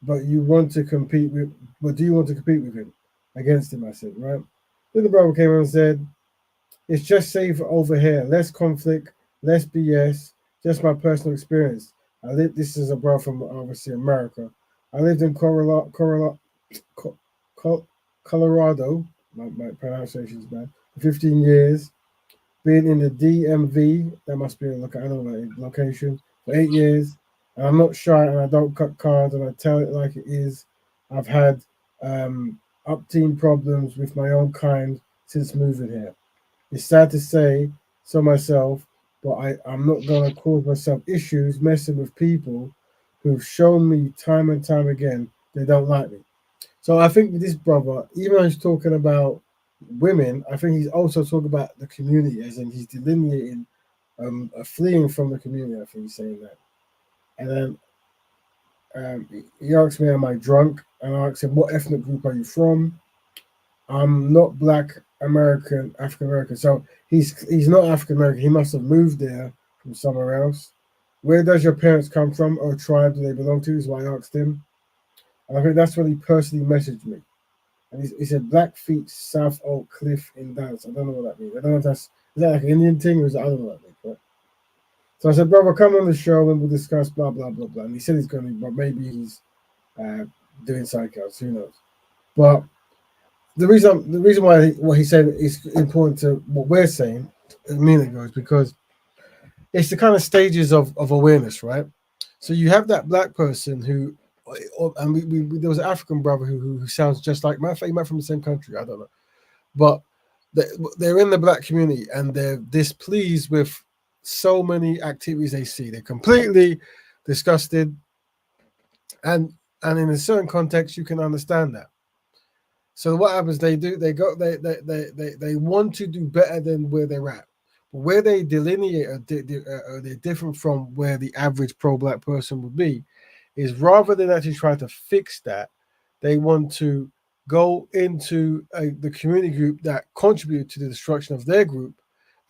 you want to compete with, but do you want to compete with him against him? I said, right. Then the brother came on and said, it's just safer over here, less conflict, less BS, just my personal experience. This is a brother from obviously America. I lived in Colorado, my pronunciation is bad, for 15 years. Been in the DMV, that must be I don't know that location, for 8 years. And I'm not shy and I don't cut cards and I tell it like it is. I've had up-team problems with my own kind since moving here. It's sad to say so myself, but I'm not going to cause myself issues messing with people who've shown me time and time again they don't like me. So I think with this brother, even though he's talking about women, I think he's also talking about the community, as in he's delineating fleeing from the community. I think he's saying that. And then he asked me, am I drunk? And I asked him, what ethnic group are you from? I'm not Black American, African American. So he's not African American. He must have moved there from somewhere else. Where does your parents come from or tribe do they belong to? Is what I asked him. And I think that's what he personally messaged me. And he said Blackfeet South Oak Cliff in Dallas. I don't know what that means. I don't know if is that like an Indian thing or is it, I don't know what that means. Right? So I said, brother, come on the show and we'll discuss blah blah blah blah. And he said he's going to, but maybe he's doing psychos. Who knows? But the reason why what he said is important to what we're saying a minute ago is because it's the kind of stages of awareness, right? So you have that black person who, and we there was an African brother who sounds just like, he might from the same country, I don't know, but they're in the black community and they're displeased with so many activities they see. They're completely disgusted, and in a certain context you can understand that. So what happens? They want to do better than where they're at. But where they delineate, they're different from where the average pro-black person would be, is rather than actually try to fix that, they want to go into the community group that contributed to the destruction of their group,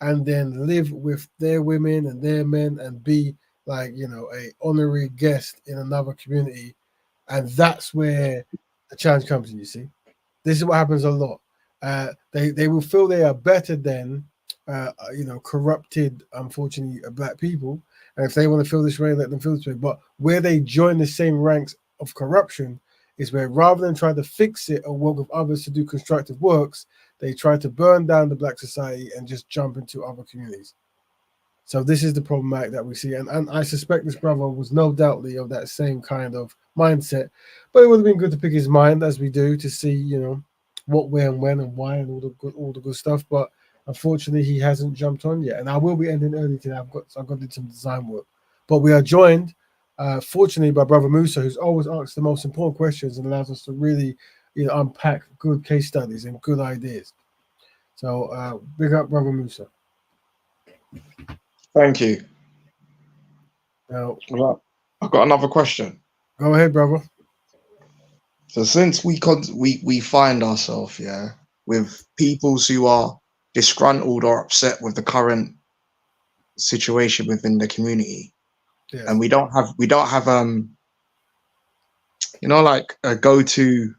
and then live with their women and their men and be like, a honorary guest in another community, and that's where the challenge comes in. You see. This is what happens a lot. They will feel they are better than, corrupted, unfortunately, black people. And if they want to feel this way, let them feel this way. But where they join the same ranks of corruption is where rather than try to fix it or work with others to do constructive works, they try to burn down the black society and just jump into other communities. So this is the problematic that we see. And I suspect this brother was no doubtly of that same kind of mindset. But it would have been good to pick his mind, as we do, to see, what, where, and when, and why, and all the good stuff. But unfortunately, he hasn't jumped on yet. And I will be ending early today. I've got to do some design work. But we are joined, fortunately, by Brother Musa, who's always asked the most important questions and allows us to really, unpack good case studies and good ideas. So big up, Brother Musa. Thank you. Now, I've got another question. Go ahead, brother. So since we find ourselves, with people who are disgruntled or upset with the current situation within the community, and we don't have you know, like a go-to.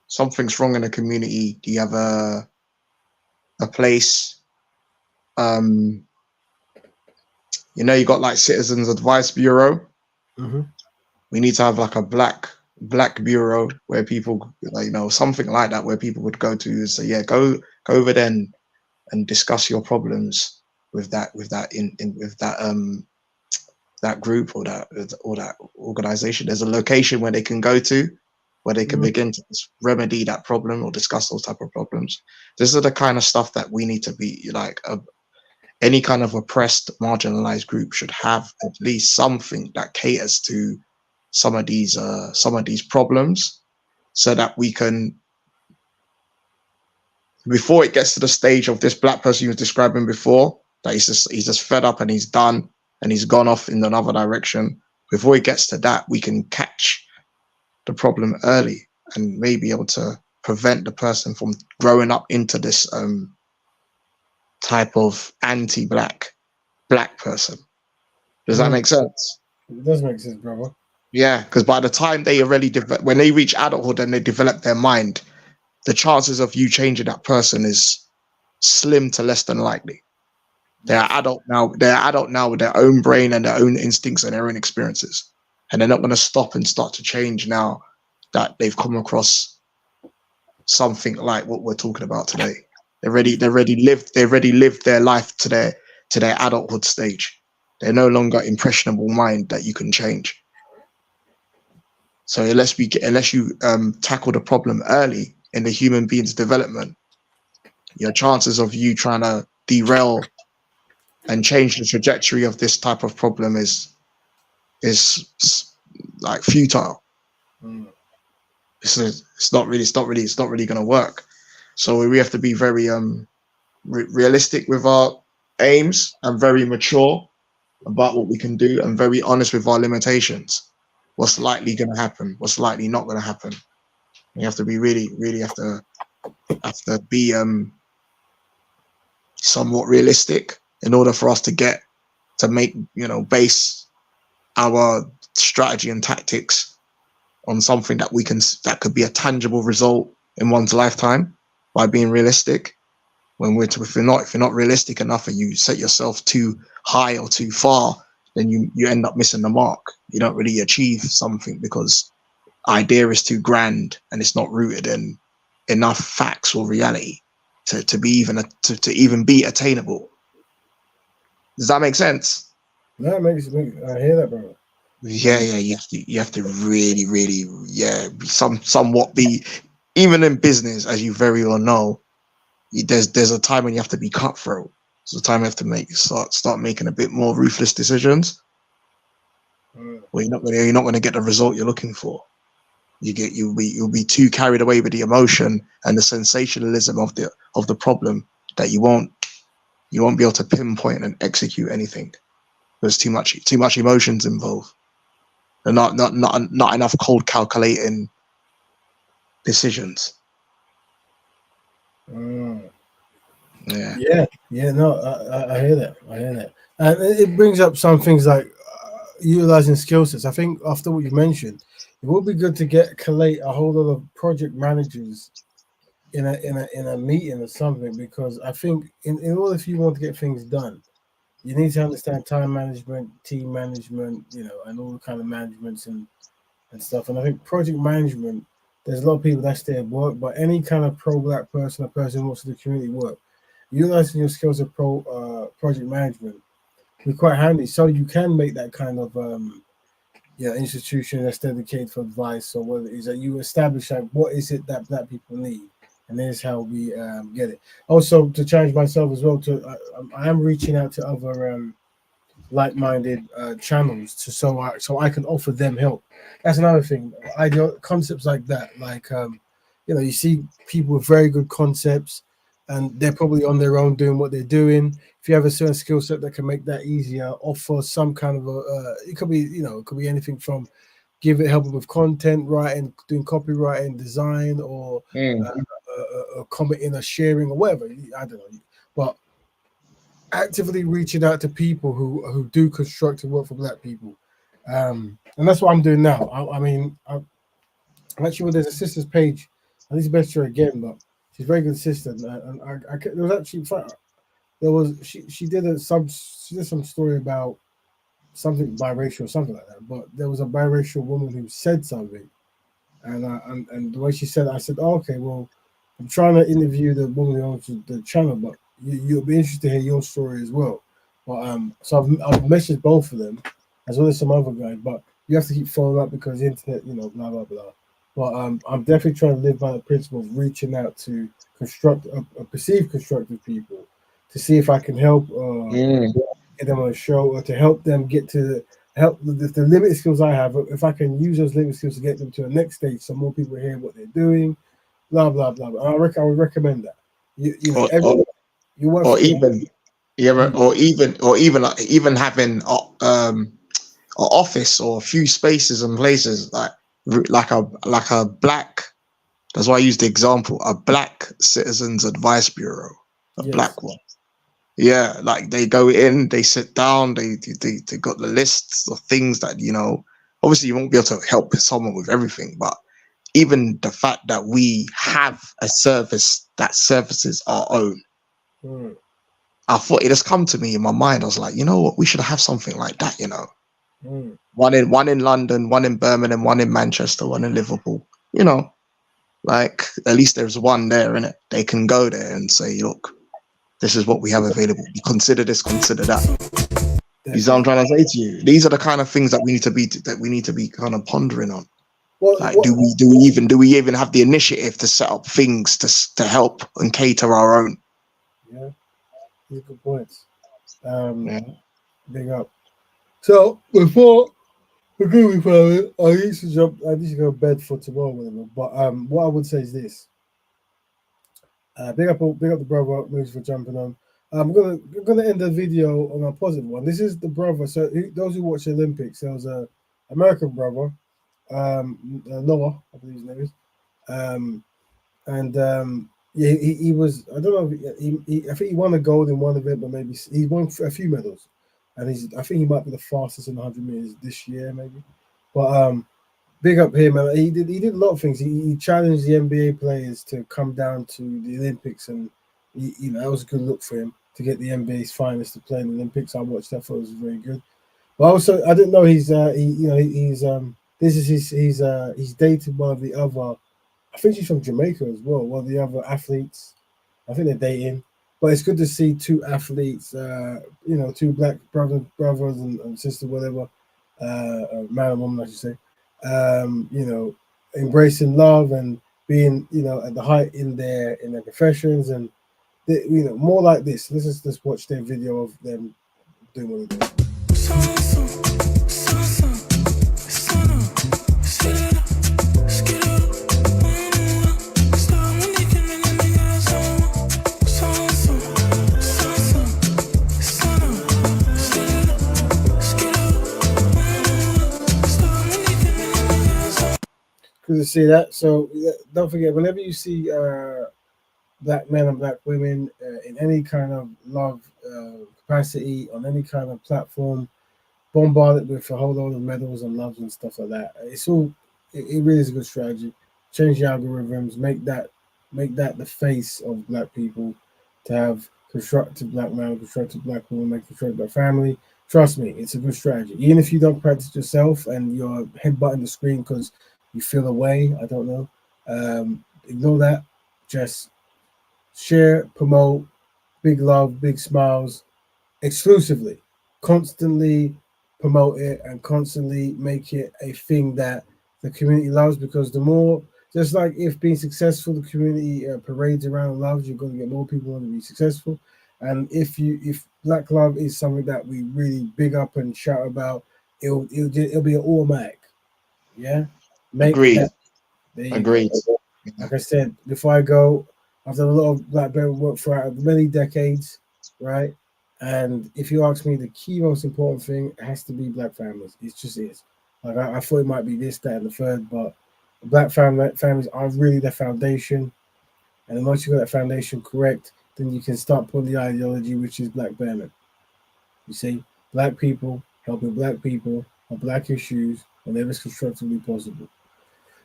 Something's wrong in the community. Do you have a place? You know, you got like Citizens Advice Bureau. Mm-hmm. We need to have like a black bureau where people, like, you know, something like that, where people would go to and say, yeah, go over there and discuss your problems with that that group or that organization. There's a location where they can go to, where they can begin to remedy that problem or discuss those type of problems. This is the kind of stuff that we need to be like. Any kind of oppressed, marginalized group should have at least something that caters to some of these problems, so that we can, before it gets to the stage of this black person you was describing before, that he's just fed up and he's done and he's gone off in another direction. Before it gets to that, we can catch the problem early and maybe able to prevent the person from growing up into this type of anti-black person. Does that make sense? It does make sense, brother. Yeah, because by the time they already when they reach adulthood and they develop their mind, the chances of you changing that person is slim to less than likely. They're adult now. They're adult now with their own brain and their own instincts and their own experiences, and they're not going to stop and start to change now that they've come across something like what we're talking about today. They already lived their life to their adulthood stage. They're no longer impressionable mind that you can change. So unless you tackle the problem early in the human being's development, your chances of you trying to derail and change the trajectory of this type of problem is like futile. It's not really going to work. So we have to be very realistic with our aims and very mature about what we can do and very honest with our limitations. What's likely going to happen? What's likely not going to happen? You have to be really have to be somewhat realistic in order for us to make, you know, base our strategy and tactics on something that could be a tangible result in one's lifetime by being realistic. If you're not realistic enough and you set yourself too high or too far, then you end up missing the mark. You don't really achieve something because idea is too grand and it's not rooted in enough facts or reality to even be attainable. Does that make sense? No, it makes I hear that, bro. Yeah, you have to really, be somewhat be, even in business, as you very well know, there's a time when you have to be cutthroat. There's a time you have to start making a bit more ruthless decisions. Well, you're not gonna get the result you're looking for. You'll be too carried away with the emotion and the sensationalism of the problem that you won't be able to pinpoint and execute anything. There's too much emotions involved. And not enough cold calculating decisions. Yeah. No, I hear that. And it brings up some things like utilizing skill sets. I think after what you mentioned, it would be good to collate a whole lot of project managers in a meeting or something, because I think in order if you want to get things done, you need to understand time management, team management, you know, and all the kind of managements and stuff. And I think project management, there's a lot of people that stay at work, but any kind of pro-black person, a person who wants to do community work, utilizing your skills of project management be quite handy, so you can make that kind of institution that's dedicated for advice, or what it is that you establish, like what is it that black people need, and here's how we get it. Also, to challenge myself as well, I am reaching out to other like-minded channels so I can offer them help. That's another thing. Concepts like that, like you see people with very good concepts, and they're probably on their own doing what they're doing. If you have a certain skill set that can make that easier, offer some kind of it could be anything from helping with content writing, doing copywriting, design, or commenting or sharing or whatever. I don't know, but actively reaching out to people who do constructive work for Black people, and that's what I'm doing now. I'm actually, well, there's a sister's page. I need to mention her again, but she's a very good sister. And there was actually she did some story about something biracial or something like that. But there was a biracial woman who said something, and the way she said it, I said, oh, okay, well, I'm trying to interview the woman who owns the channel, but you'll be interested to hear your story as well. But so I've messaged both of them as well as some other guys. But you have to keep following up because the internet, blah blah blah. But I'm definitely trying to live by the principle of reaching out to perceived constructive people to see if I can help get them on a show or to help them get to the limited skills I have. If I can use those limited skills to get them to the next stage, so more people hear what they're doing, blah blah blah. I would recommend that. You want or even even having an office or a few spaces and places like a black. That's why I used the example, a Black Citizens Advice Bureau, black one. Yeah, like they go in, they sit down, they got the lists of things that, obviously you won't be able to help someone with everything, but even the fact that we have a service that services our own. I thought it has come to me in my mind. I was like, you know what, we should have something like that, One in London, one in Birmingham, one in Manchester, one in Liverpool, like at least there's one there, innit? They can go there and say, look, this is what we have available. You consider this, consider that. You see what I'm trying to say to you? These are the kind of things that we need to be kind of pondering on. Do we even have the initiative to set up things to help and cater our own? Yeah, these are good points. Big up. So before we go, I need to go to bed for tomorrow, whatever. But what I would say is this. Big up the brother, moves for jumping on. I'm gonna end the video on a positive one. This is the brother. So those who watch the Olympics, there was a American brother, Noah, I believe his name is, yeah, he was. I don't know. I think he won a gold in one event, but maybe he won a few medals, and I think he might be the fastest in 100 meters this year, maybe. But big up him, man. He did a lot of things. He challenged the NBA players to come down to the Olympics, and that was a good look for him to get the NBA's finest to play in the Olympics. I watched that; thought it was very good. But also, I didn't know he's dated one of the other. I think she's from Jamaica as well. One of the other athletes. I think they're dating. But it's good to see two athletes. Two black brothers and sisters, whatever. Man and woman, I should say. Embracing love and being, at the height in their professions, and more like this. Let's just watch their video of them doing what they're doing. Good to see that. So don't forget, whenever you see black men and black women in any kind of love capacity on any kind of platform, bombarded with a whole load of medals and loves and stuff like that, it really is a good strategy. Change the algorithms, make that the face of black people, to have constructive black man, constructive black woman, constructive black family. Trust me, it's a good strategy. Even if you don't practice yourself and you're headbutting the screen because you feel away, I don't know. Ignore that. Just share, promote, big love, big smiles, exclusively. Constantly promote it and constantly make it a thing that the community loves, because the more, just like if being successful, the community parades around and loves, you're going to get more people want to be successful. And if black love is something that we really big up and shout about, it'll be an automatic. Yeah. Agreed. Agreed. Like I said, before I go, I've done a lot of black belt work throughout many decades, right? And if you ask me, the key most important thing has to be black families. It just is. Like I thought it might be this, that, and the third, but black families are really the foundation. And once you got that foundation correct, then you can start putting the ideology, which is Black Betterment. You see, black people helping black people on black issues whenever it's constructively possible.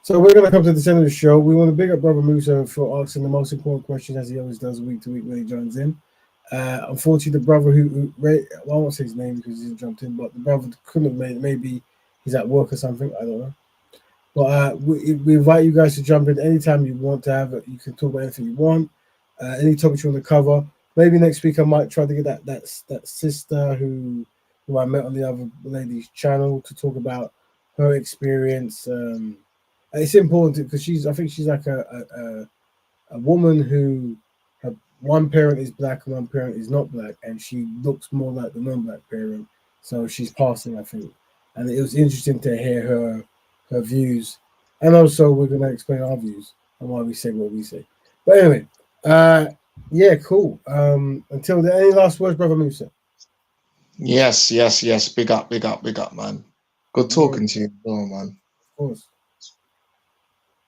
So we're going to come to the end of the show. We want to big up Brother Musa for asking the most important question, as he always does week to week when he joins in. Unfortunately, the brother who well, I won't say his name because he jumped in, but the brother couldn't have made it. Maybe he's at work or something. I don't know. But we invite you guys to jump in anytime you want to have it. You can talk about anything you want, any topics you want to cover. Maybe next week I might try to get that sister who I met on the other lady's channel to talk about her experience. It's important because I think she's like a woman who her one parent is black and one parent is not black, and she looks more like the non-black parent. So she's passing, I think, and it was interesting to hear her views, and also we're going to explain our views and why we say what we say. But anyway, yeah, cool. Until then, any last words, Brother Musa? Yes. Big up, man. Good talking to you, man. Of course.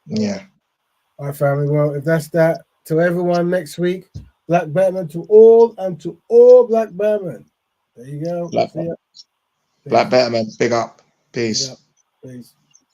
Yeah. All right, family. Well, if that's that, to everyone next week, Black Betterment to all Black Betterment. There you go. Black Betterment, big up. Peace. Peace.